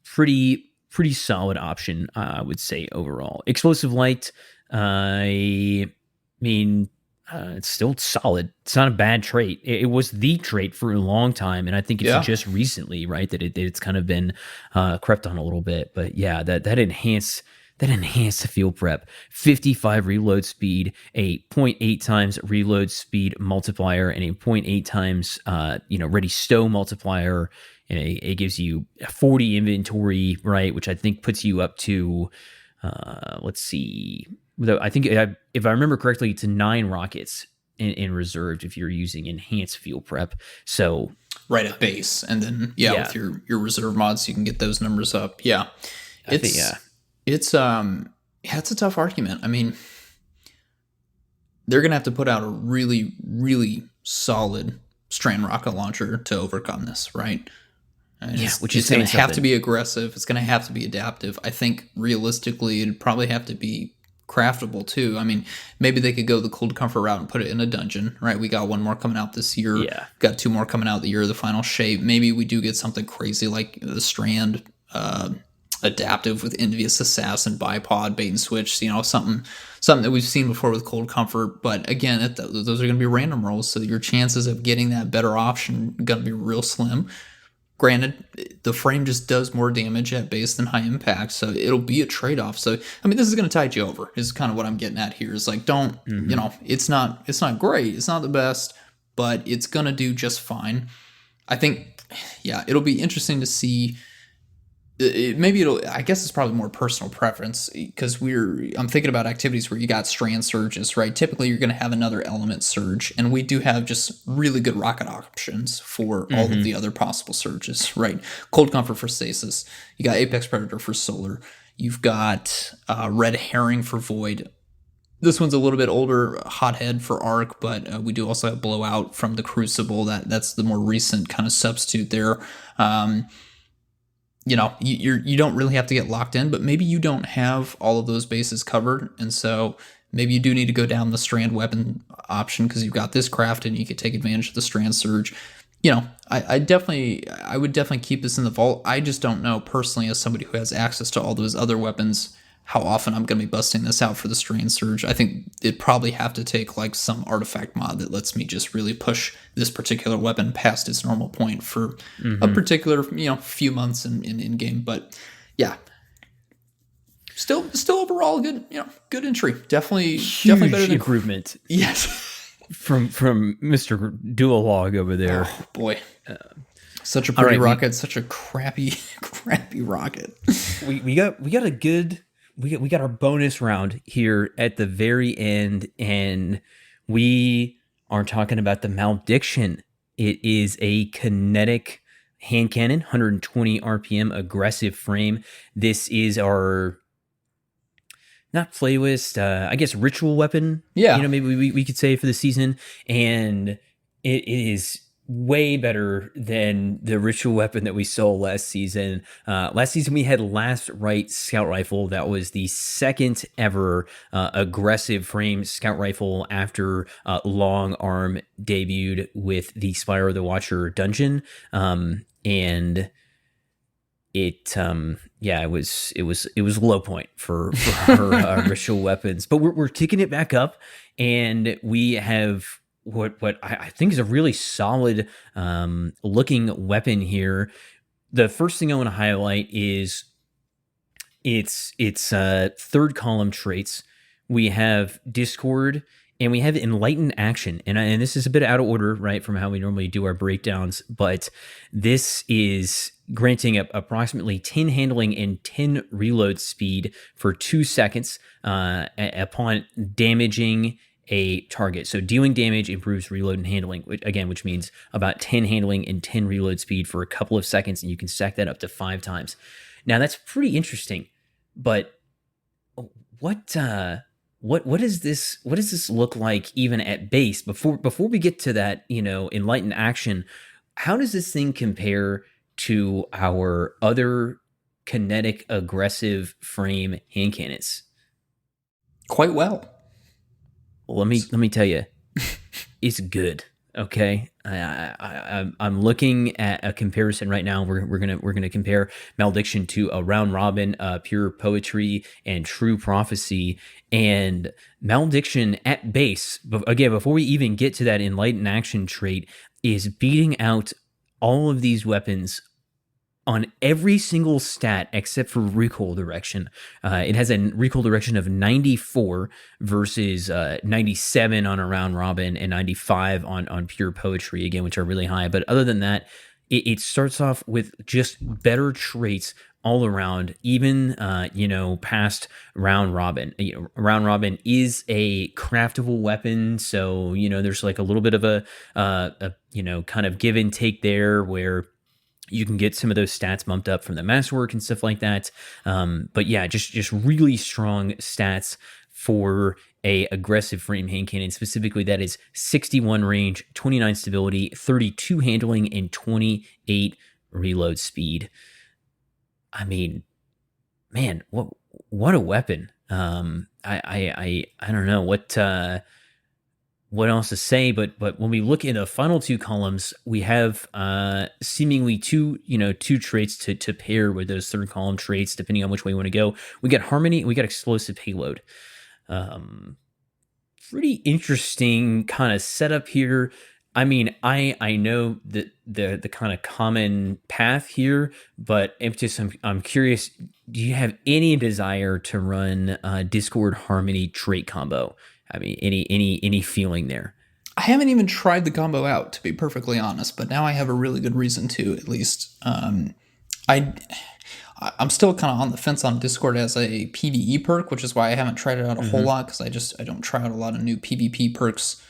pretty solid option, I would say overall. Explosive Light, I mean, it's still solid. It's not a bad trait. It was the trait for a long time, and I think it's just recently, right, that it's kind of been crept on a little bit. But yeah, that enhanced the field prep, 55 reload speed, a 0.8 times reload speed multiplier, and a 0.8 times ready stow multiplier. And it gives you 40 inventory, right, which I think puts you up to, let's see, I think if I remember correctly, it's 9 rockets in reserved if you're using enhanced fuel prep. So right at base, and then with your reserve mods, you can get those numbers up. Yeah, It's a tough argument. I mean, they're gonna have to put out a really, really solid strand rocket launcher to overcome this, right? Which is going to have to be aggressive. It's going to have to be adaptive. I think realistically, it'd probably have to be craftable too. I mean, maybe they could go the cold comfort route and put it in a dungeon, right? We got 1 more coming out this year. Yeah. Got 2 more coming out the year of the final shape. Maybe we do get something crazy like the strand adaptive with Envious Assassin, Bipod, Bait and Switch, something that we've seen before with cold comfort. But again, those are going to be random rolls, so your chances of getting that better option going to be real slim. Granted, the frame just does more damage at base than high impact, so it'll be a trade-off. So, I mean, this is going to tide you over, is kind of what I'm getting at here. Is like, don't, it's not great. It's not the best, but it's going to do just fine. I think, it'll be interesting to see. I guess it's probably more personal preference, because I'm thinking about activities where you got strand surges, right? Typically you're going to have another element surge, and we do have just really good rocket options for all of the other possible surges, right? Cold comfort for stasis. You got Apex Predator for solar. You've got Red Herring for void. This one's a little bit older, Hothead for arc, but we do also have Blowout from the Crucible. That's the more recent kind of substitute there. you don't really have to get locked in, but maybe you don't have all of those bases covered, and so maybe you do need to go down the strand weapon option because you've got this craft and you could take advantage of the strand surge. I would definitely keep this in the vault. I just don't know personally, as somebody who has access to all those other weapons, how often I'm going to be busting this out for the strand surge. I think it'd probably have to take like some artifact mod that lets me just really push this particular weapon past its normal point for a particular few months in game. But yeah, still overall good entry. Definitely better than improvement. Yes. From Mr. Duolog over there. Oh boy. Such a pretty rocket, such a crappy rocket. We got our bonus round here at the very end, and we are talking about the Malediction. It is a kinetic hand cannon, 120 RPM, aggressive frame. This is our not playlist, I guess ritual weapon. Yeah. Maybe we could say for the season. And it is way better than the ritual weapon that we saw last season. Last season we had Last Right Scout Rifle. That was the second ever aggressive frame scout rifle after Long Arm debuted with the Spire of the Watcher dungeon. And it was low point for our ritual weapons, but we're kicking it back up, and we have what I think is a really solid looking weapon here. The first thing I want to highlight is its third column traits. We have Discord and we have Enlightened Action, and this is a bit out of order, right, from how we normally do our breakdowns, but this is granting approximately 10 handling and 10 reload speed for 2 seconds upon damaging a target. So dealing damage improves reload and handling, which means about 10 handling and 10 reload speed for a couple of seconds, and you can stack that up to 5 times. Now that's pretty interesting, but what does this look like even at base? Before we get to that, Enlightened Action, how does this thing compare to our other kinetic aggressive frame hand cannons? Quite well. Let me tell you, it's good. Okay, I'm looking at a comparison right now. We're gonna compare Malediction to a round robin, pure poetry, and true prophecy. And Malediction at base, again, before we even get to that Enlightened Action trait, is beating out all of these weapons on every single stat except for recoil direction. It has a recoil direction of 94 versus 97 on a round robin and 95 on pure poetry, again, which are really high. But other than that, it starts off with just better traits all around, even past round robin. Round robin is a craftable weapon, so there's like a little bit of a kind of give and take there, where you can get some of those stats bumped up from the masterwork and stuff like that. But yeah, just really strong stats for a aggressive frame hand cannon. Specifically, that is 61 range, 29 stability, 32 handling, and 28 reload speed. I mean, man, what a weapon. I don't know what else to say, but when we look in the final two columns, we have seemingly two traits to pair with those third column traits, depending on which way you want to go. We got harmony, we got explosive payload. Pretty interesting kind of setup here. I mean, I know that the kind of common path here, but Impetus, I'm curious, do you have any desire to run Discord Harmony trait combo? I mean, any feeling there? I haven't even tried the combo out, to be perfectly honest, but now I have a really good reason to, at least. I'm still kind of on the fence on Discord as a PvE perk, which is why I haven't tried it out a whole lot, because I don't try out a lot of new PvP perks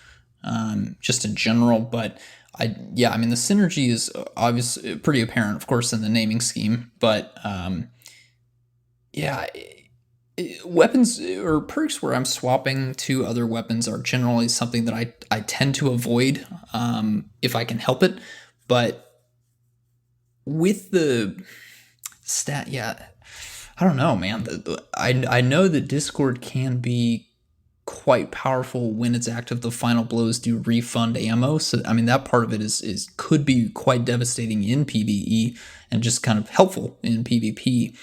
just in general. But the synergy is obviously pretty apparent, of course, in the naming scheme. But weapons or perks where I'm swapping to other weapons are generally something that I tend to avoid if I can help it. But with the Stat, yeah. I don't know, man. I know that Discord can be quite powerful when it's active. The final blows do refund ammo, so I mean that part of it is could be quite devastating in PvE and just kind of helpful in PvP.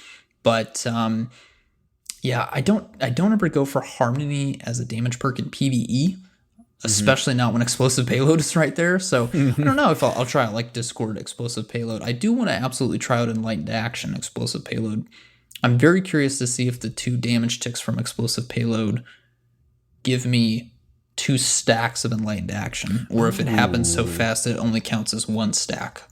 But yeah, I don't ever go for Harmony as a damage perk in PvE, especially not when explosive payload is right there. So I don't know if I'll try out like Discord explosive payload. I do want to absolutely try out Enlightened Action explosive payload. I'm very curious to see if the 2 damage ticks from explosive payload give me 2 stacks of Enlightened Action, or if it happens so fast that it only counts as 1 stack.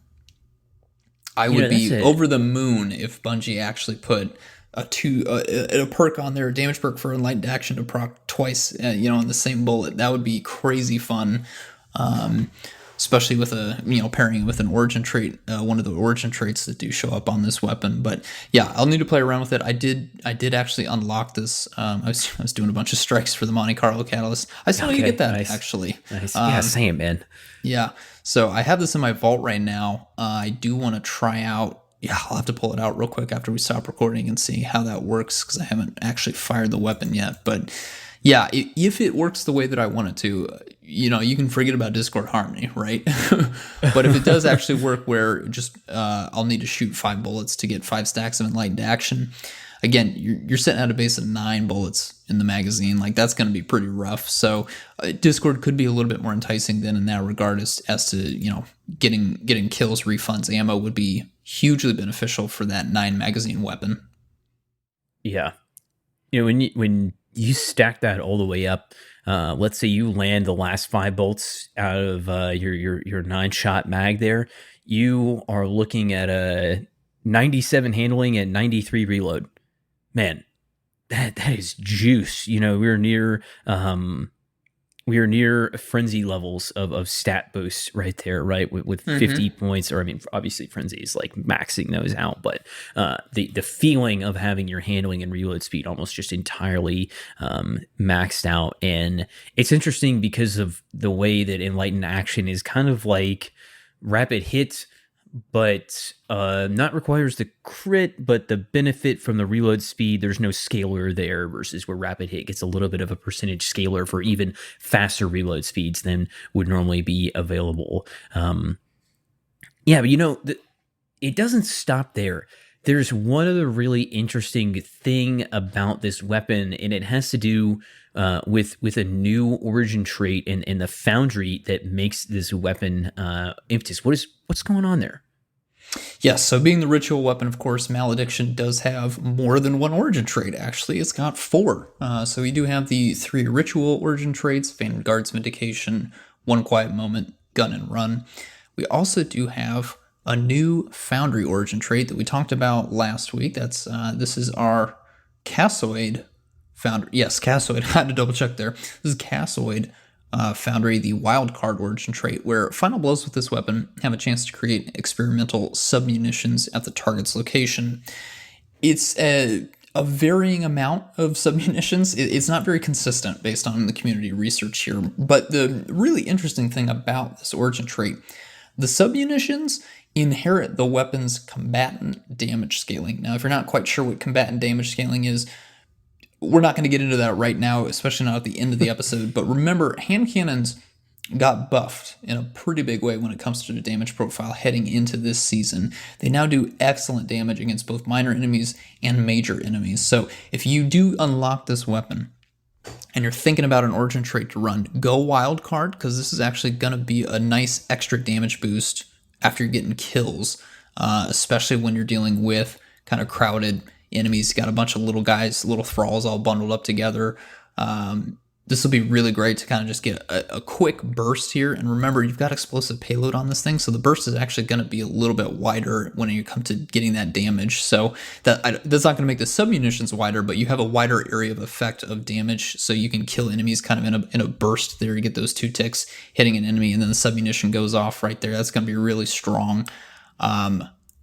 I would be over the moon if Bungie actually put a perk on there, a damage perk for Enlightened Action to proc twice, in the same bullet. That would be crazy fun. Especially with pairing with an origin trait, one of the origin traits that do show up on this weapon. But yeah, I'll need to play around with it. I did actually unlock this. I was doing a bunch of strikes for the Monte Carlo Catalyst. I still need to get that, actually. Nice. Yeah, same, man. Yeah, so I have this in my vault right now. I do want to try out. Yeah, I'll have to pull it out real quick after we stop recording and see how that works, because I haven't actually fired the weapon yet. But yeah, if it works the way that I want it to, you can forget about Discord Harmony, right? But if it does actually work where just I'll need to shoot 5 bullets to get 5 stacks of Enlightened Action, again, you're setting at a base of 9 bullets in the magazine. Like, that's going to be pretty rough. So Discord could be a little bit more enticing then in that regard as to, getting kills, refunds, ammo would be hugely beneficial for that 9 magazine weapon. Yeah. When you stack that all the way up, let's say you land the last 5 bolts out of your 9-shot mag there, you are looking at a 97 handling and 93 reload. Man, that is juice. We're near frenzy levels of stat boosts right there, right? With 50 points, or I mean, obviously frenzy is like maxing those out, but the feeling of having your handling and reload speed almost just entirely maxed out. And it's interesting because of the way that Enlightened Action is kind of like rapid hits, but not requires the crit, but the benefit from the reload speed, there's no scalar there, versus where rapid hit gets a little bit of a percentage scalar for even faster reload speeds than would normally be available. But it doesn't stop there. There's one other really interesting thing about this weapon, and it has to do with a new origin trait in the foundry that makes this weapon Impetus. What's going on there? Yes, so being the ritual weapon, of course, Malediction does have more than 1 origin trait, actually. It's got 4. So we do have the 3 ritual origin traits: Vanguard's Vindication, 1 Quiet Moment, Gun and Run. We also do have a new foundry origin trait that we talked about last week. This is our Cassoid foundry. Yes, Cassoid. I had to double check there. This is Cassoid foundry, the wildcard origin trait, where final blows with this weapon have a chance to create experimental submunitions at the target's location. It's a varying amount of submunitions. It's not very consistent based on the community research here, but the really interesting thing about this origin trait, the submunitions inherit the weapon's combatant damage scaling. Now, if you're not quite sure what combatant damage scaling is, we're not going to get into that right now, especially not at the end of the episode. But remember, hand cannons got buffed in a pretty big way when it comes to the damage profile heading into this season. They now do excellent damage against both minor enemies and major enemies. So if you do unlock this weapon and you're thinking about an origin trait to run, go wild card, because this is actually going to be a nice extra damage boost after you're getting kills, especially when you're dealing with kind of crowded enemies. You got a bunch of little guys, little thralls all bundled up together. This will be really great to kind of just get a quick burst here. And remember, you've got explosive payload on this thing, so the burst is actually going to be a little bit wider when you come to getting that damage. So that's not going to make the submunitions wider, but you have a wider area of effect of damage, so you can kill enemies kind of in a burst there. You get those 2 ticks hitting an enemy, and then the submunition goes off right there. That's going to be really strong.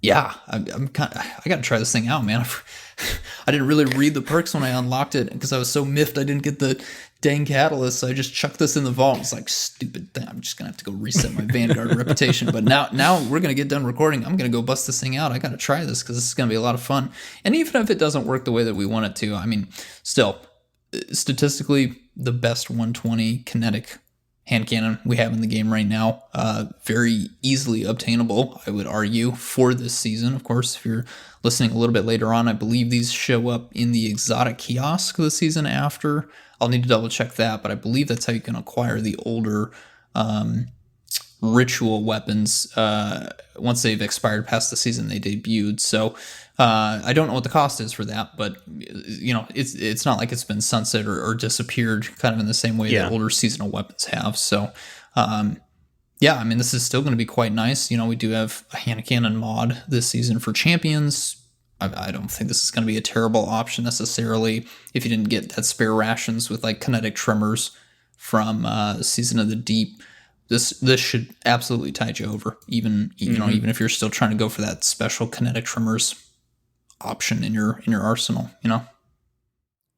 Yeah, I'm kind. I got to try this thing out, man. I didn't really read the perks when I unlocked it because I was so miffed I didn't get the dang catalyst. So I just chucked this in the vault. It's like, stupid thing. I'm just gonna have to go reset my Vanguard reputation. But now we're gonna get done recording. I'm gonna go bust this thing out. I got to try this because this is gonna be a lot of fun. And even if it doesn't work the way that we want it to, I mean, still, statistically, the best 120 kinetic hand cannon we have in the game right now. Very easily obtainable, I would argue, for this season. Of course, if you're listening a little bit later on, I believe these show up in the exotic kiosk the season after. I'll need to double check that, but I believe that's how you can acquire the older ritual weapons once they've expired past the season they debuted. So I don't know what the cost is for that, but it's not like it's been sunset or disappeared kind of in the same way that older seasonal weapons have. So I mean, this is still going to be quite nice. We do have a hand cannon mod this season for champions. I don't think this is going to be a terrible option necessarily if you didn't get that spare rations with like kinetic tremors from Season of the Deep. This should absolutely tide you over, even even if you're still trying to go for that special kinetic tremors option in your arsenal.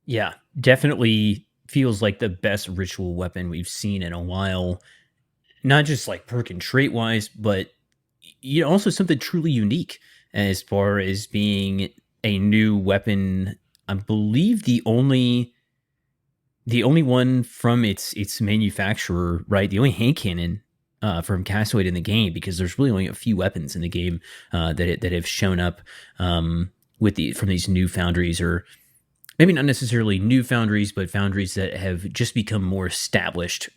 Yeah, definitely feels like the best ritual weapon we've seen in a while. Not just like perk and trait wise, but also something truly unique as far as being a new weapon. I believe the only one from its manufacturer, right? The only hand cannon from Castaway in the game, because there's really only a few weapons in the game that have shown up from these new foundries, or maybe not necessarily new foundries, but foundries that have just become more established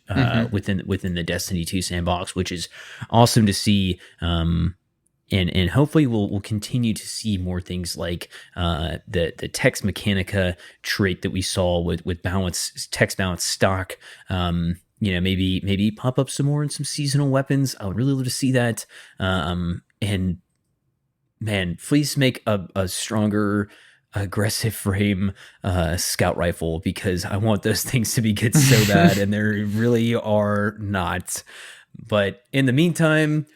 within the Destiny 2 sandbox, which is awesome to see. And hopefully we'll continue to see more things like the Text Mechanica trait that we saw with text balance stock. Maybe pop up some more in some seasonal weapons. I would really love to see that. And man, please make a stronger aggressive frame scout rifle, because I want those things to be good so bad, and they really are not. But in the meantime,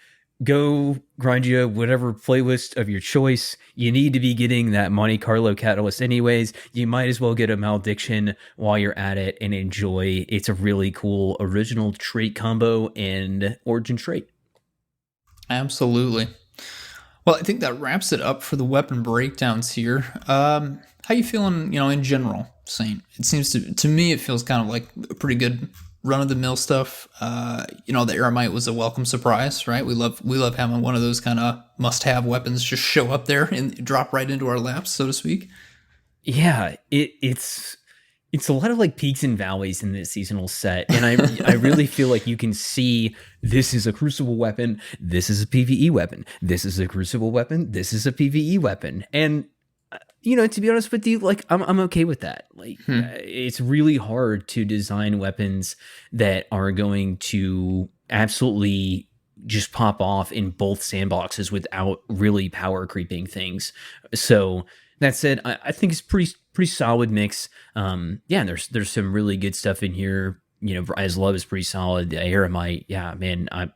go grind you whatever playlist of your choice. You need to be getting that Monte Carlo catalyst anyways. You might as well get a Malediction while you're at it and enjoy. It's a really cool original trait combo and origin trait. Absolutely. Well, I think that wraps it up for the weapon breakdowns here. How you feeling, in general, Saint? It seems to me it feels kind of like a pretty good run-of-the-mill stuff. The Aeromite was a welcome surprise, right? We love having one of those kind of must-have weapons just show up there and drop right into our laps, so to speak. Yeah, it's a lot of like peaks and valleys in this seasonal set, and I really feel like you can see this is a Crucible weapon, this is a PvE weapon, this is a Crucible weapon, this is a PvE weapon, and to be honest with you, like I'm okay with that. Like it's really hard to design weapons that are going to absolutely just pop off in both sandboxes without really power creeping things. So that said, I think it's pretty solid mix. And there's some really good stuff in here. Brya's Love is pretty solid. The Eremite, yeah, man, I'm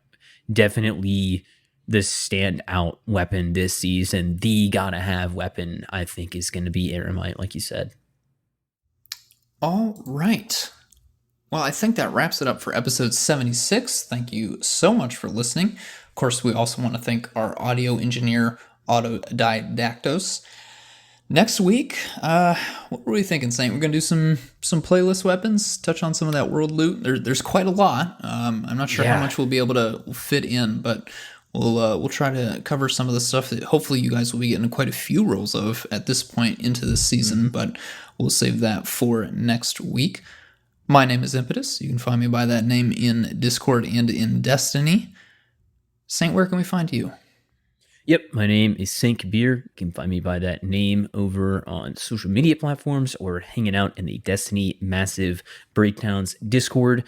definitely the standout weapon this season. The gotta have weapon, I think, is going to be Eremite, like you said. All right. Well, I think that wraps it up for episode 76. Thank you so much for listening. Of course, we also want to thank our audio engineer, Autodidaktos. Next week, what were we thinking, Saint? We're going to do some playlist weapons, touch on some of that world loot. There's quite a lot. I'm not sure how much we'll be able to fit in, but we'll try to cover some of the stuff that hopefully you guys will be getting quite a few rolls of at this point into this season, but we'll save that for next week. My name is Impetus. You can find me by that name in Discord and in Destiny. Saint, where can we find you? Yep, my name is Saint Kabr. You can find me by that name over on social media platforms or hanging out in the Destiny Massive Breakdowns Discord.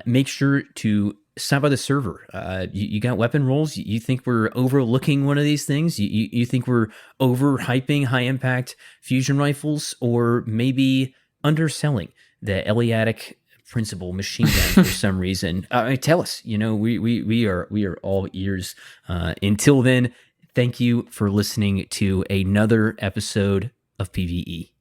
Make sure to stop by the server. You got weapon rolls? You think we're overlooking one of these things? You think we're overhyping high impact fusion rifles, or maybe underselling the Eliotic principal machine gun for some reason? Tell us. We are all ears. Until then, Thank you for listening to another episode of PvE.